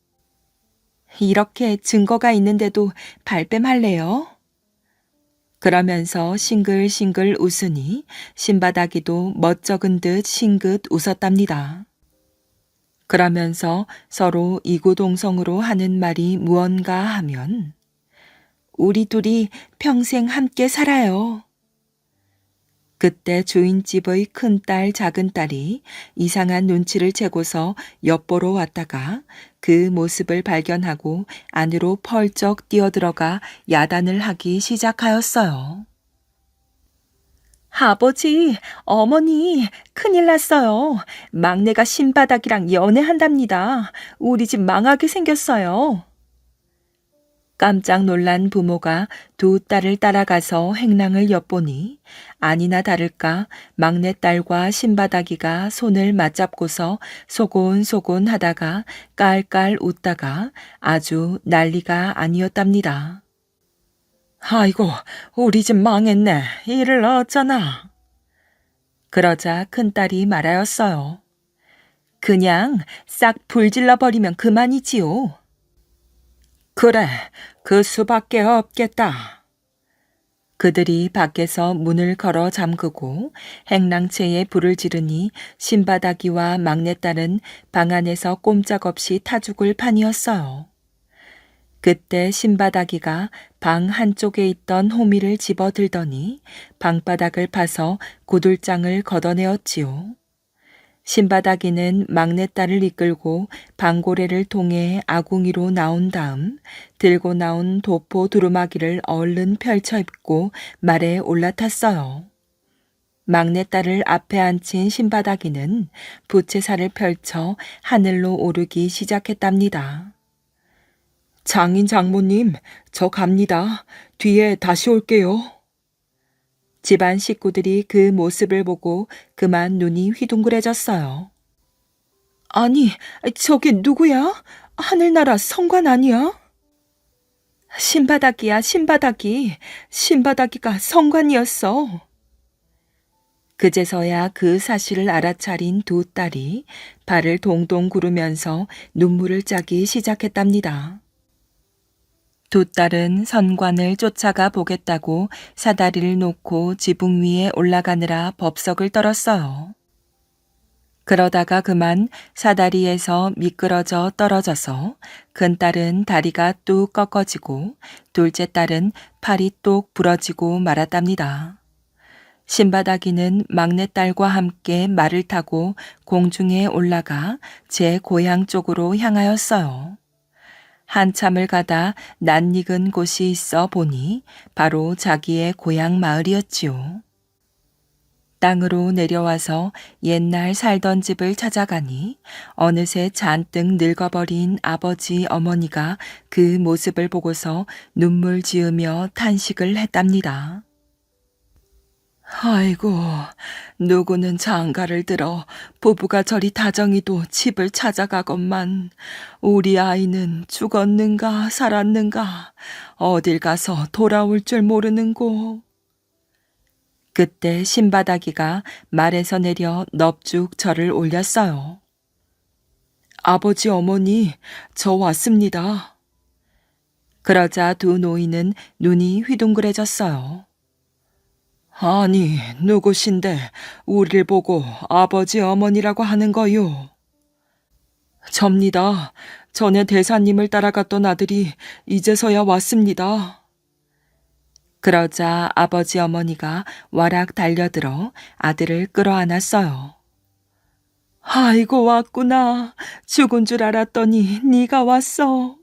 이렇게 증거가 있는데도 발뺌할래요? 그러면서 싱글싱글 웃으니 신바닥이도 멋쩍은 듯 싱긋 웃었답니다. 그러면서 서로 이구동성으로 하는 말이 무언가 하면 우리 둘이 평생 함께 살아요. 그때 주인집의 큰딸 작은딸이 이상한 눈치를 채고서 엿보러 왔다가 그 모습을 발견하고 안으로 펄쩍 뛰어들어가 야단을 하기 시작하였어요. 아버지, 어머니, 큰일 났어요. 막내가 신바닥이랑 연애한답니다. 우리 집 망하게 생겼어요. 깜짝 놀란 부모가 두 딸을 따라가서 행랑을 엿보니 아니나 다를까 막내딸과 신바닥이가 손을 맞잡고서 소곤소곤 하다가 깔깔 웃다가 아주 난리가 아니었답니다. 아이고, 우리 집 망했네. 이를 어쩌나. 그러자 큰딸이 말하였어요. 그냥 싹 불질러 버리면 그만이지요. 그래, 그 수밖에 없겠다. 그들이 밖에서 문을 걸어 잠그고 행랑채에 불을 지르니 신바닥이와 막내딸은 방 안에서 꼼짝없이 타죽을 판이었어요. 그때 신바닥이가 방 한쪽에 있던 호미를 집어들더니 방바닥을 파서 구들장을 걷어내었지요. 신바닥이는 막내딸을 이끌고 방고래를 통해 아궁이로 나온 다음 들고 나온 도포 두루마기를 얼른 펼쳐 입고 말에 올라탔어요. 막내딸을 앞에 앉힌 신바닥이는 부채살을 펼쳐 하늘로 오르기 시작했답니다. 장인 장모님, 저 갑니다. 뒤에 다시 올게요. 집안 식구들이 그 모습을 보고 그만 눈이 휘둥그레졌어요. 아니, 저게 누구야? 하늘나라 성관 아니야? 신바닥이야, 신바닥이. 신바닥이가 성관이었어. 그제서야 그 사실을 알아차린 두 딸이 발을 동동 구르면서 눈물을 짜기 시작했답니다. 두 딸은 선관을 쫓아가 보겠다고 사다리를 놓고 지붕 위에 올라가느라 법석을 떨었어요. 그러다가 그만 사다리에서 미끄러져 떨어져서 큰딸은 다리가 뚝 꺾어지고 둘째 딸은 팔이 똑 부러지고 말았답니다. 신바닥이는 막내딸과 함께 말을 타고 공중에 올라가 제 고향 쪽으로 향하였어요. 한참을 가다 낯익은 곳이 있어 보니 바로 자기의 고향 마을이었지요. 땅으로 내려와서 옛날 살던 집을 찾아가니 어느새 잔뜩 늙어버린 아버지 어머니가 그 모습을 보고서 눈물 지으며 탄식을 했답니다. 아이고, 누구는 장가를 들어 부부가 저리 다정히도 집을 찾아가건만 우리 아이는 죽었는가 살았는가 어딜 가서 돌아올 줄 모르는고. 그때 신바닥이가 말에서 내려 넙죽 절을 올렸어요. 아버지 어머니, 저 왔습니다. 그러자 두 노인은 눈이 휘둥그레졌어요. 아니, 누구신데 우리를 보고 아버지 어머니라고 하는 거요? 접니다. 전에 대사님을 따라갔던 아들이 이제서야 왔습니다. 그러자 아버지 어머니가 와락 달려들어 아들을 끌어안았어요. 아이고 왔구나. 죽은 줄 알았더니 네가 왔어.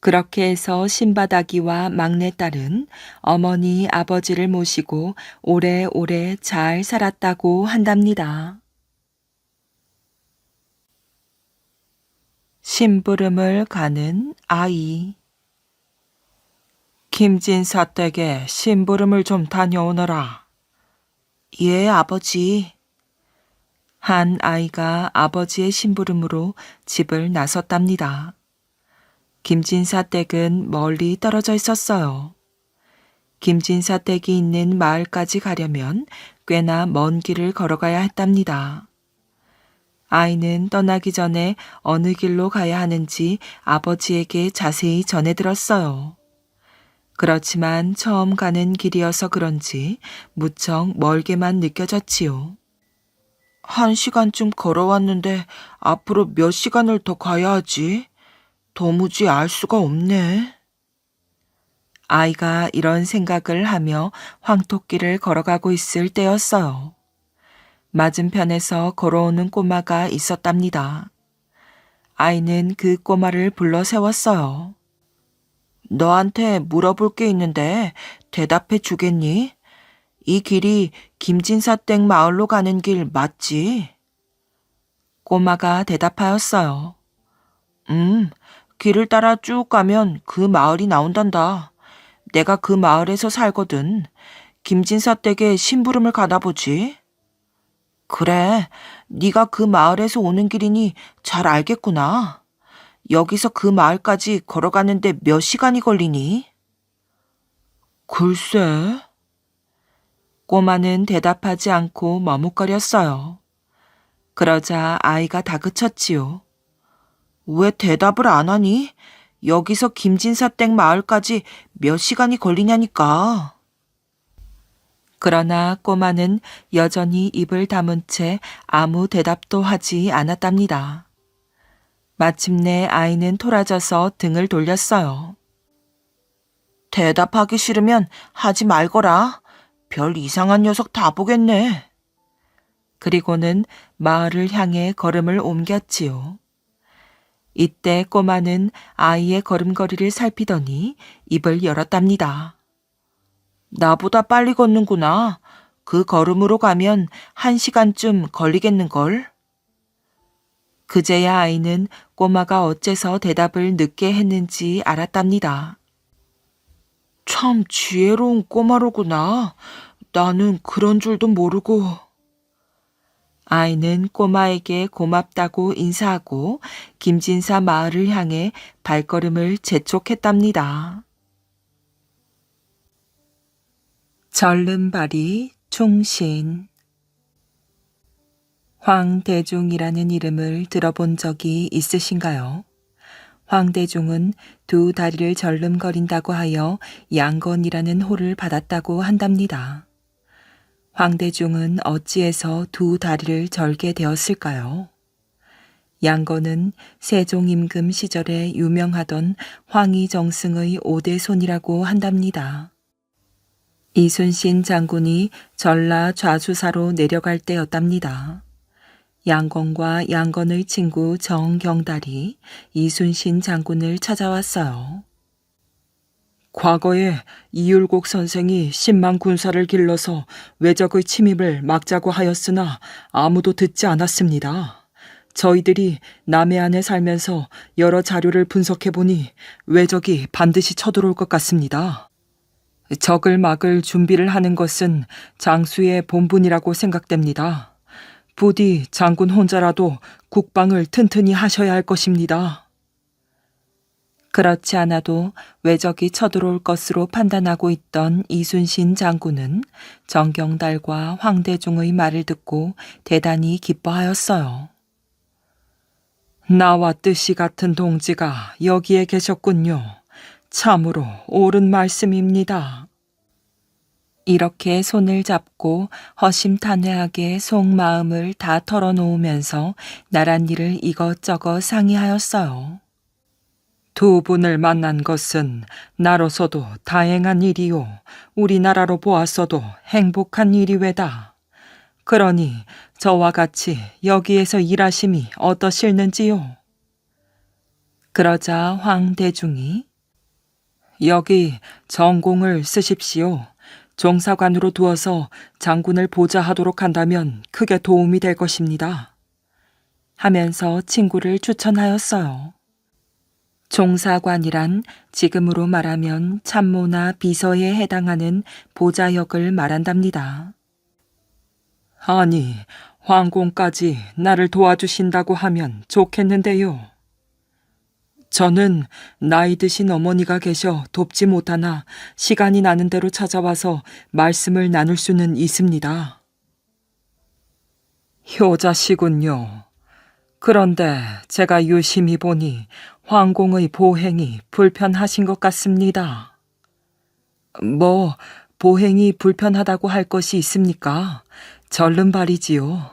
그렇게 해서 신바닥이와 막내딸은 어머니 아버지를 모시고 오래오래 잘 살았다고 한답니다. 심부름을 가는 아이. 김진사 댁에 심부름을 좀 다녀오너라. 예, 아버지. 한 아이가 아버지의 심부름으로 집을 나섰답니다. 김진사 댁은 멀리 떨어져 있었어요. 김진사 댁이 있는 마을까지 가려면 꽤나 먼 길을 걸어가야 했답니다. 아이는 떠나기 전에 어느 길로 가야 하는지 아버지에게 자세히 전해 들었어요. 그렇지만 처음 가는 길이어서 그런지 무척 멀게만 느껴졌지요. 1시간쯤 걸어왔는데 앞으로 몇 시간을 더 가야 하지? 도무지 알 수가 없네. 아이가 이런 생각을 하며 황토길을 걸어가고 있을 때였어요. 맞은편에서 걸어오는 꼬마가 있었답니다. 아이는 그 꼬마를 불러 세웠어요. 너한테 물어볼 게 있는데 대답해 주겠니? 이 길이 김진사댁 마을로 가는 길 맞지? 꼬마가 대답하였어요. 길을 따라 쭉 가면 그 마을이 나온단다. 내가 그 마을에서 살거든. 김진사댁에 심부름을 가나 보지. 그래, 네가 그 마을에서 오는 길이니 잘 알겠구나. 여기서 그 마을까지 걸어가는데 몇 시간이 걸리니? 글쎄. 꼬마는 대답하지 않고 머뭇거렸어요. 그러자 아이가 다그쳤지요. 왜 대답을 안 하니? 여기서 김진사댁 마을까지 몇 시간이 걸리냐니까. 그러나 꼬마는 여전히 입을 다문 채 아무 대답도 하지 않았답니다. 마침내 아이는 토라져서 등을 돌렸어요. 대답하기 싫으면 하지 말거라. 별 이상한 녀석 다 보겠네. 그리고는 마을을 향해 걸음을 옮겼지요. 이때 꼬마는 아이의 걸음걸이를 살피더니 입을 열었답니다. 나보다 빨리 걷는구나. 그 걸음으로 가면 1시간쯤 걸리겠는걸? 그제야 아이는 꼬마가 어째서 대답을 늦게 했는지 알았답니다. 참 지혜로운 꼬마로구나. 나는 그런 줄도 모르고. 아이는 꼬마에게 고맙다고 인사하고 김진사 마을을 향해 발걸음을 재촉했답니다. 절름발이 충신. 황대중이라는 이름을 들어본 적이 있으신가요? 황대중은 두 다리를 절름거린다고 하여 양건이라는 호를 받았다고 한답니다. 황대중은 어찌해서 두 다리를 절게 되었을까요? 양건은 세종 임금 시절에 유명하던 황희정승의 5대 손이라고 한답니다. 이순신 장군이 전라 좌수사로 내려갈 때였답니다. 양건과 양건의 친구 정경달이 이순신 장군을 찾아왔어요. 과거에 이율곡 선생이 10만 군사를 길러서 외적의 침입을 막자고 하였으나 아무도 듣지 않았습니다. 저희들이 남해안에 살면서 여러 자료를 분석해보니 외적이 반드시 쳐들어올 것 같습니다. 적을 막을 준비를 하는 것은 장수의 본분이라고 생각됩니다. 부디 장군 혼자라도 국방을 튼튼히 하셔야 할 것입니다. 그렇지 않아도 외적이 쳐들어올 것으로 판단하고 있던 이순신 장군은 정경달과 황대중의 말을 듣고 대단히 기뻐하였어요. 나와 뜻이 같은 동지가 여기에 계셨군요. 참으로 옳은 말씀입니다. 이렇게 손을 잡고 허심탄회하게 속마음을 다 털어놓으면서 나란 일을 이것저것 상의하였어요. 두 분을 만난 것은 나로서도 다행한 일이요. 우리나라로 보았어도 행복한 일이외다. 그러니 저와 같이 여기에서 일하심이 어떠실는지요? 그러자 황대중이 여기 전공을 쓰십시오. 종사관으로 두어서 장군을 보좌하도록 한다면 크게 도움이 될 것입니다. 하면서 친구를 추천하였어요. 종사관이란 지금으로 말하면 참모나 비서에 해당하는 보좌 역을 말한답니다. 아니, 황공까지 나를 도와주신다고 하면 좋겠는데요. 저는 나이 드신 어머니가 계셔 돕지 못하나 시간이 나는 대로 찾아와서 말씀을 나눌 수는 있습니다. 효자시군요. 그런데 제가 유심히 보니 황공의 보행이 불편하신 것 같습니다. 뭐, 보행이 불편하다고 할 것이 있습니까? 절름발이지요.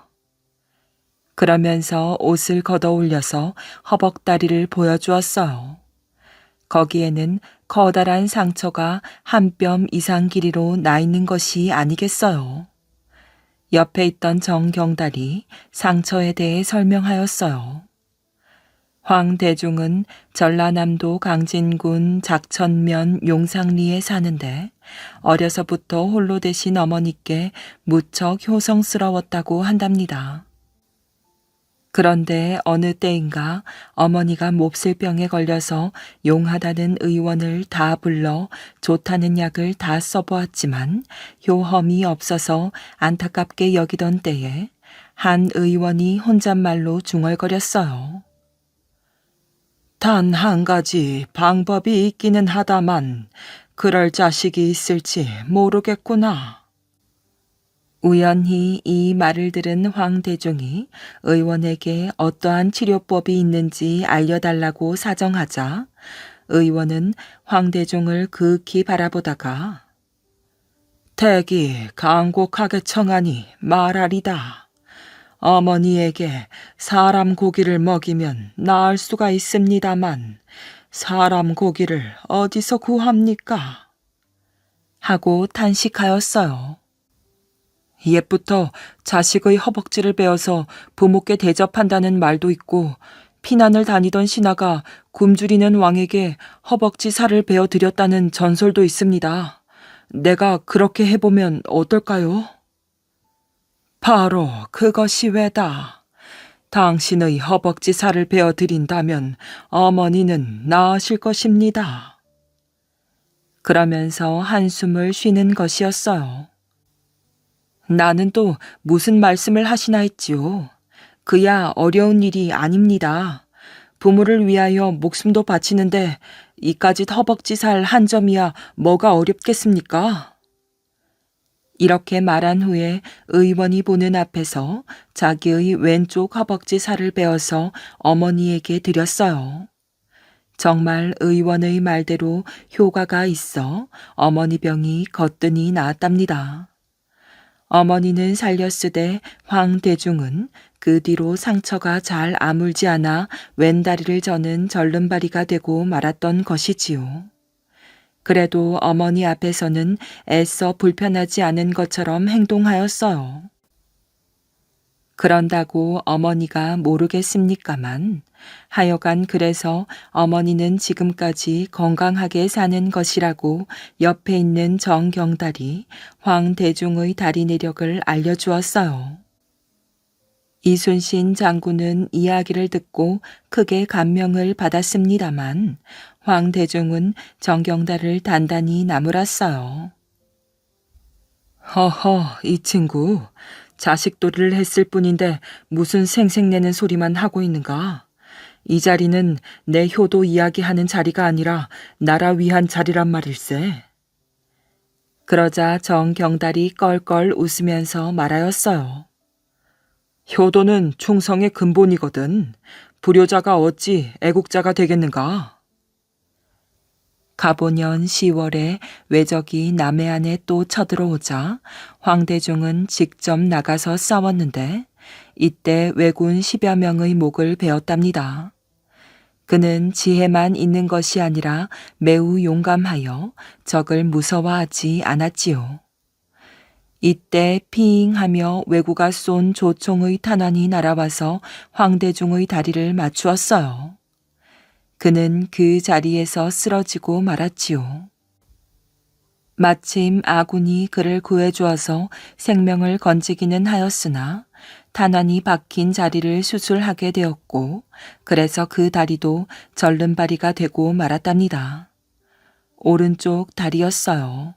그러면서 옷을 걷어올려서 허벅다리를 보여주었어요. 거기에는 커다란 상처가 한 뼘 이상 길이로 나 있는 것이 아니겠어요. 옆에 있던 정경달이 상처에 대해 설명하였어요. 황대중은 전라남도 강진군 작천면 용상리에 사는데 어려서부터 홀로 되신 어머니께 무척 효성스러웠다고 한답니다. 그런데 어느 때인가 어머니가 몹쓸 병에 걸려서 용하다는 의원을 다 불러 좋다는 약을 다 써보았지만 효험이 없어서 안타깝게 여기던 때에 한 의원이 혼잣말로 중얼거렸어요. 단 한 가지 방법이 있기는 하다만 그럴 자식이 있을지 모르겠구나. 우연히 이 말을 들은 황대중이 의원에게 어떠한 치료법이 있는지 알려달라고 사정하자 의원은 황대중을 극히 바라보다가 대기 간곡하게 청하니 말하리다. 어머니에게 사람 고기를 먹이면 나을 수가 있습니다만 사람 고기를 어디서 구합니까? 하고 탄식하였어요. 옛부터 자식의 허벅지를 베어서 부모께 대접한다는 말도 있고 피난을 다니던 신하가 굶주리는 왕에게 허벅지 살을 베어 드렸다는 전설도 있습니다. 내가 그렇게 해보면 어떨까요? 바로 그것이 왜다. 당신의 허벅지 살을 베어 드린다면 어머니는 나으실 것입니다. 그러면서 한숨을 쉬는 것이었어요. 나는 또 무슨 말씀을 하시나 했지요. 그야 어려운 일이 아닙니다. 부모를 위하여 목숨도 바치는데 이까짓 허벅지 살 한 점이야 뭐가 어렵겠습니까? 이렇게 말한 후에 의원이 보는 앞에서 자기의 왼쪽 허벅지 살을 베어서 어머니에게 드렸어요. 정말 의원의 말대로 효과가 있어 어머니 병이 거뜬히 나았답니다. 어머니는 살렸으되 황대중은 그 뒤로 상처가 잘 아물지 않아 왼다리를 저는 절름발이가 되고 말았던 것이지요. 그래도 어머니 앞에서는 애써 불편하지 않은 것처럼 행동하였어요. 그런다고 어머니가 모르겠습니까만 하여간 그래서 어머니는 지금까지 건강하게 사는 것이라고 옆에 있는 정경달이 황대중의 다리 내력을 알려주었어요. 이순신 장군은 이야기를 듣고 크게 감명을 받았습니다만 황대중은 정경달을 단단히 나무랐어요. 허허, 이 친구. 자식돌이를 했을 뿐인데 무슨 생색내는 소리만 하고 있는가? 이 자리는 내 효도 이야기하는 자리가 아니라 나라 위한 자리란 말일세. 그러자 정경달이 껄껄 웃으면서 말하였어요. 효도는 충성의 근본이거든. 불효자가 어찌 애국자가 되겠는가? 가보년 10월에 외적이 남해안에 또 쳐들어오자 황대중은 직접 나가서 싸웠는데 이때 왜군 10여 명의 목을 베었답니다. 그는 지혜만 있는 것이 아니라 매우 용감하여 적을 무서워하지 않았지요. 이때 피잉하며 왜구가 쏜 조총의 탄환이 날아와서 황대중의 다리를 맞추었어요. 그는 그 자리에서 쓰러지고 말았지요. 마침 아군이 그를 구해주어서 생명을 건지기는 하였으나 탄환이 박힌 자리를 수술하게 되었고 그래서 그 다리도 절름발이가 되고 말았답니다. 오른쪽 다리였어요.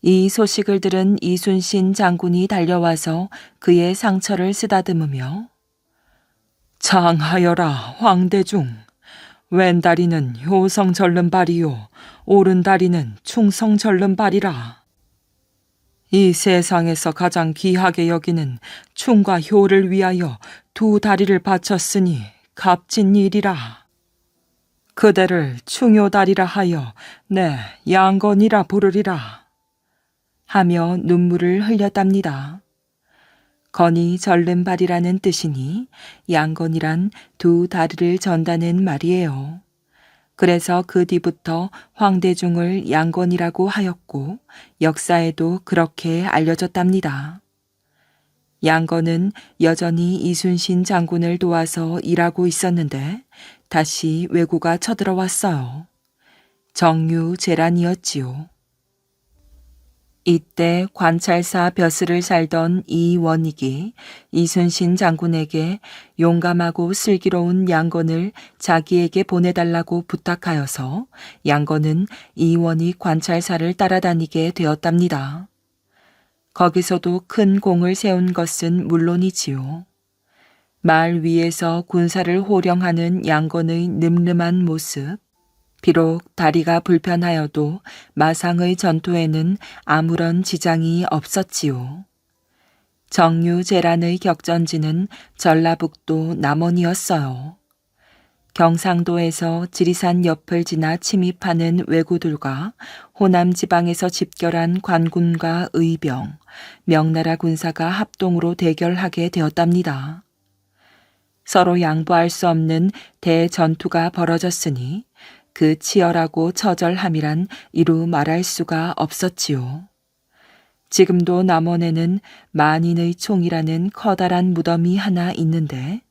이 소식을 들은 이순신 장군이 달려와서 그의 상처를 쓰다듬으며 장하여라 황대중, 왼 다리는 효성 절름발이요 오른 다리는 충성 절름발이라. 이 세상에서 가장 귀하게 여기는 충과 효를 위하여 두 다리를 바쳤으니 값진 일이라. 그대를 충효다리라 하여 내 양건이라 부르리라. 하며 눈물을 흘렸답니다. 건이 절름발이라는 뜻이니 양건이란 두 다리를 전다는 말이에요. 그래서 그 뒤부터 황대중을 양건이라고 하였고 역사에도 그렇게 알려졌답니다. 양건은 여전히 이순신 장군을 도와서 일하고 있었는데 다시 왜구가 쳐들어왔어요. 정유재란이었지요. 이때 관찰사 벼슬을 살던 이원익이 이순신 장군에게 용감하고 슬기로운 양건을 자기에게 보내달라고 부탁하여서 양건은 이원익 관찰사를 따라다니게 되었답니다. 거기서도 큰 공을 세운 것은 물론이지요. 말 위에서 군사를 호령하는 양건의 늠름한 모습, 비록 다리가 불편하여도 마상의 전투에는 아무런 지장이 없었지요. 정유재란의 격전지는 전라북도 남원이었어요. 경상도에서 지리산 옆을 지나 침입하는 왜구들과 호남 지방에서 집결한 관군과 의병, 명나라 군사가 합동으로 대결하게 되었답니다. 서로 양보할 수 없는 대전투가 벌어졌으니 그 치열하고 처절함이란 이루 말할 수가 없었지요. 지금도 남원에는 만인의 총이라는 커다란 무덤이 하나 있는데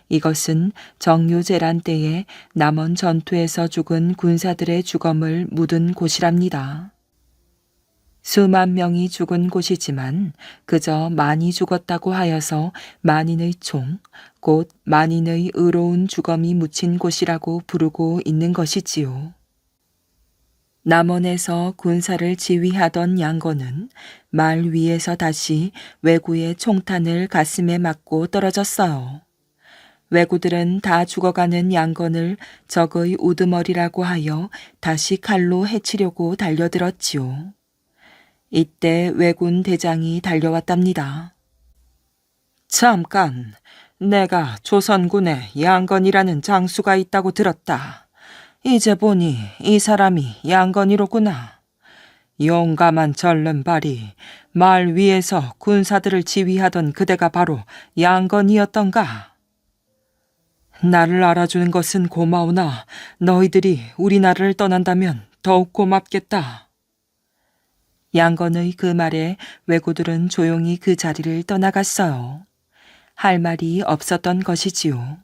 이것은 정유재란 때에 남원 전투에서 죽은 군사들의 주검을 묻은 곳이랍니다. 수만 명이 죽은 곳이지만 그저 많이 죽었다고 하여서 만인의 총, 곧 만인의 의로운 주검이 묻힌 곳이라고 부르고 있는 것이지요. 남원에서 군사를 지휘하던 양건은 말 위에서 다시 왜구의 총탄을 가슴에 맞고 떨어졌어요. 왜구들은 다 죽어가는 양건을 적의 우두머리라고 하여 다시 칼로 해치려고 달려들었지요. 이때 왜군 대장이 달려왔답니다. 잠깐, 내가 조선군에 양건이라는 장수가 있다고 들었다. 이제 보니 이 사람이 양건이로구나. 용감한 절름발이 말 위에서 군사들을 지휘하던 그대가 바로 양건이었던가? 나를 알아주는 것은 고마우나 너희들이 우리나라를 떠난다면 더욱 고맙겠다. 양건의 그 말에 왜구들은 조용히 그 자리를 떠나갔어요. 할 말이 없었던 것이지요.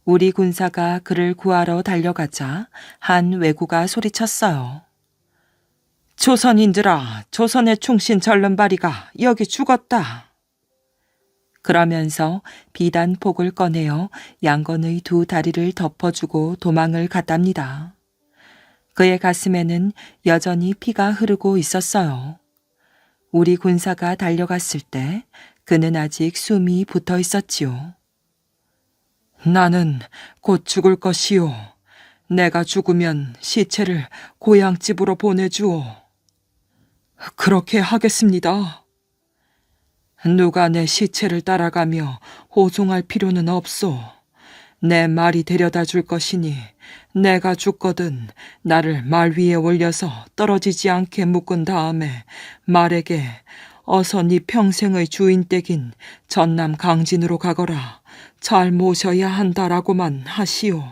우리 군사가 그를 구하러 달려가자 한 왜구가 소리쳤어요. 조선인들아, 조선의 충신 절름발이가 여기 죽었다. 그러면서 비단폭을 꺼내어 양건의 두 다리를 덮어주고 도망을 갔답니다. 그의 가슴에는 여전히 피가 흐르고 있었어요. 우리 군사가 달려갔을 때 그는 아직 숨이 붙어 있었지요. 나는 곧 죽을 것이요. 내가 죽으면 시체를 고향집으로 보내주오. 그렇게 하겠습니다. 누가 내 시체를 따라가며 호송할 필요는 없소. 내 말이 데려다 줄 것이니 내가 죽거든 나를 말 위에 올려서 떨어지지 않게 묶은 다음에 말에게 어서 네 평생의 주인 댁인 전남 강진으로 가거라. 잘 모셔야 한다라고만 하시오.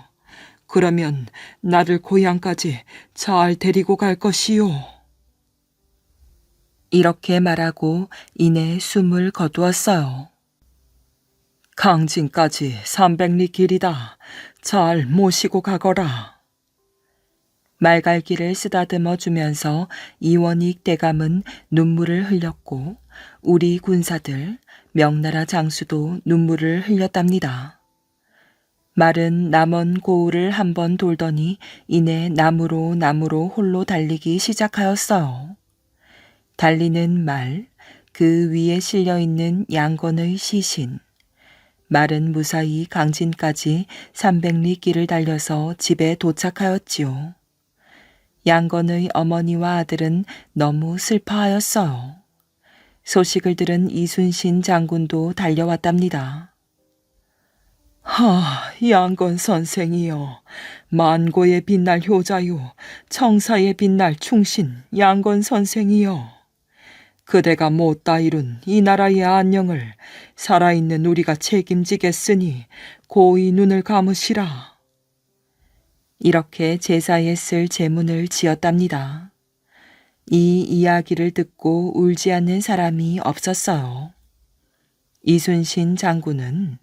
그러면 나를 고향까지 잘 데리고 갈 것이오. 이렇게 말하고 이내 숨을 거두었어요. 강진까지 300리 길이다. 잘 모시고 가거라. 말갈기를 쓰다듬어 주면서 이원익 대감은 눈물을 흘렸고 우리 군사들, 명나라 장수도 눈물을 흘렸답니다. 말은 남원 고을을 한번 돌더니 이내 나무로 홀로 달리기 시작하였어요. 달리는 말, 그 위에 실려있는 양건의 시신. 말은 무사히 강진까지 300리 길을 달려서 집에 도착하였지요. 양건의 어머니와 아들은 너무 슬퍼하였어요. 소식을 들은 이순신 장군도 달려왔답니다. 양건 선생이여, 만고의 빛날 효자요, 청사의 빛날 충신 양건 선생이여. 그대가 못다 이룬 이 나라의 안녕을 살아있는 우리가 책임지겠으니 고이 눈을 감으시라. 이렇게 제사에 쓸 제문을 지었답니다. 이 이야기를 듣고 울지 않는 사람이 없었어요. 이순신 장군은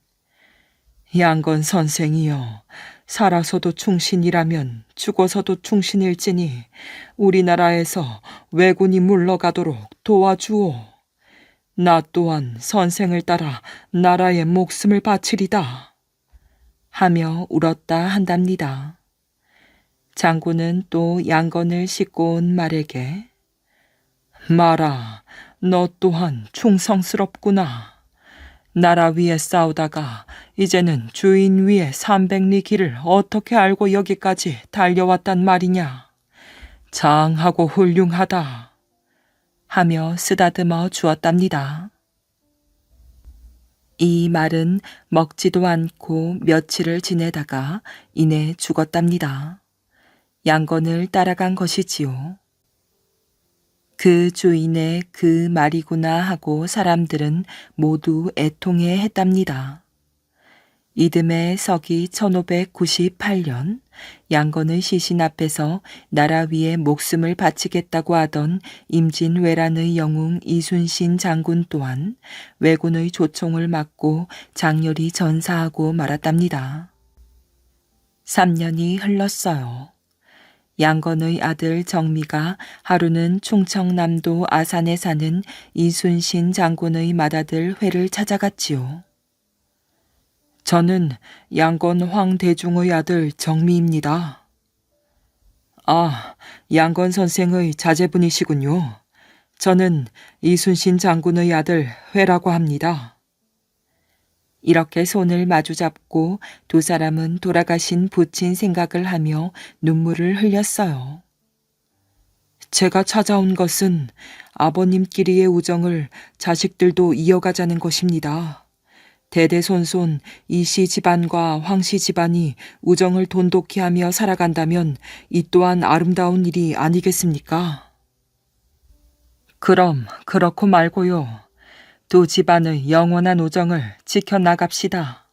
양건 선생이여, 살아서도 충신이라면 죽어서도 충신일지니 우리나라에서 왜군이 물러가도록 도와주오. 나 또한 선생을 따라 나라의 목숨을 바치리다. 하며 울었다 한답니다. 장군은 또 양건을 싣고 온 말에게 말아, 너 또한 충성스럽구나. 나라 위에 싸우다가 이제는 주인 위에 300리 길을 어떻게 알고 여기까지 달려왔단 말이냐. 장하고 훌륭하다. 하며 쓰다듬어 주었답니다. 이 말은 먹지도 않고 며칠을 지내다가 이내 죽었답니다. 양건을 따라간 것이지요. 그 주인의 그 말이구나 하고 사람들은 모두 애통해 했답니다. 이듬해 서기 1598년 양건의 시신 앞에서 나라 위에 목숨을 바치겠다고 하던 임진왜란의 영웅 이순신 장군 또한 왜군의 조총을 맞고 장렬히 전사하고 말았답니다. 3년이 흘렀어요. 양건의 아들 정미가 하루는 충청남도 아산에 사는 이순신 장군의 맏아들 회를 찾아갔지요. 저는 양건 황대중의 아들 정미입니다. 아, 양건 선생의 자제분이시군요. 저는 이순신 장군의 아들 회라고 합니다. 이렇게 손을 마주잡고 두 사람은 돌아가신 부친 생각을 하며 눈물을 흘렸어요. 제가 찾아온 것은 아버님끼리의 우정을 자식들도 이어가자는 것입니다. 대대손손 이씨 집안과 황씨 집안이 우정을 돈독히 하며 살아간다면 이 또한 아름다운 일이 아니겠습니까? 그럼 그렇고 말고요. 두 집안의 영원한 우정을 지켜나갑시다.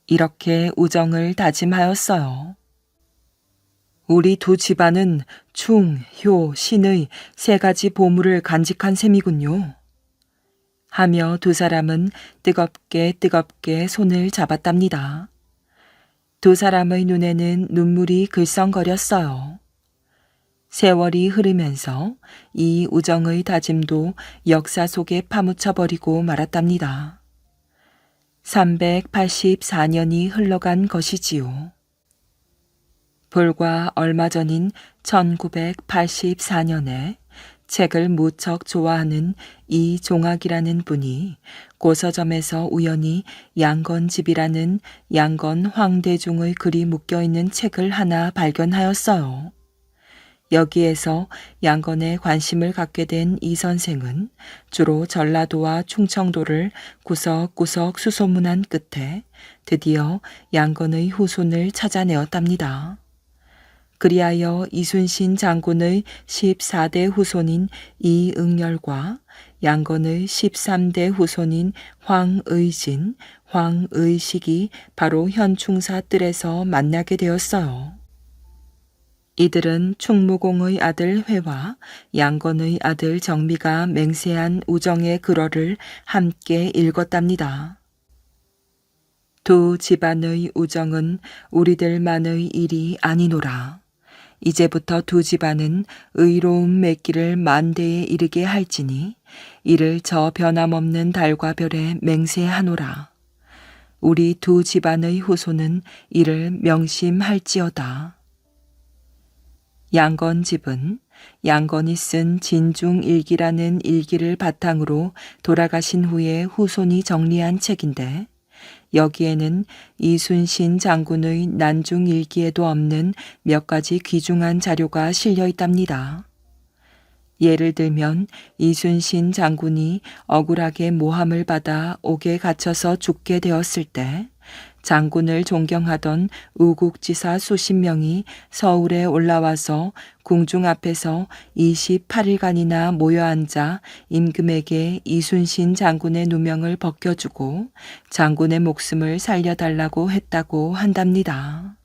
이렇게 우정을 다짐하였어요. 우리 두 집안은 충, 효, 신의 세 가지 보물을 간직한 셈이군요. 하며 두 사람은 뜨겁게 손을 잡았답니다. 두 사람의 눈에는 눈물이 글썽거렸어요. 세월이 흐르면서 이 우정의 다짐도 역사 속에 파묻혀버리고 말았답니다. 384년이 흘러간 것이지요. 불과 얼마 전인 1984년에 책을 무척 좋아하는 이종학이라는 분이 고서점에서 우연히 양건집이라는 양건 황대중의 글이 묶여있는 책을 하나 발견하였어요. 여기에서 양건에 관심을 갖게 된 이 선생은 주로 전라도와 충청도를 구석구석 수소문한 끝에 드디어 양건의 후손을 찾아내었답니다. 그리하여 이순신 장군의 14대 후손인 이응열과 양건의 13대 후손인 황의진, 황의식이 바로 현충사 뜰에서 만나게 되었어요. 이들은 충무공의 아들 회와 양건의 아들 정미가 맹세한 우정의 글어를 함께 읽었답니다. 두 집안의 우정은 우리들만의 일이 아니노라. 이제부터 두 집안은 의로움 맺기를 만대에 이르게 할지니 이를 저 변함없는 달과 별에 맹세하노라. 우리 두 집안의 후손은 이를 명심할지어다. 양건 집은 양건이 쓴 진중일기라는 일기를 바탕으로 돌아가신 후에 후손이 정리한 책인데 여기에는 이순신 장군의 난중일기에도 없는 몇 가지 귀중한 자료가 실려 있답니다. 예를 들면 이순신 장군이 억울하게 모함을 받아 옥에 갇혀서 죽게 되었을 때 장군을 존경하던 우국지사 수십 명이 서울에 올라와서 궁중 앞에서 28일간이나 모여 앉아 임금에게 이순신 장군의 누명을 벗겨주고 장군의 목숨을 살려달라고 했다고 한답니다.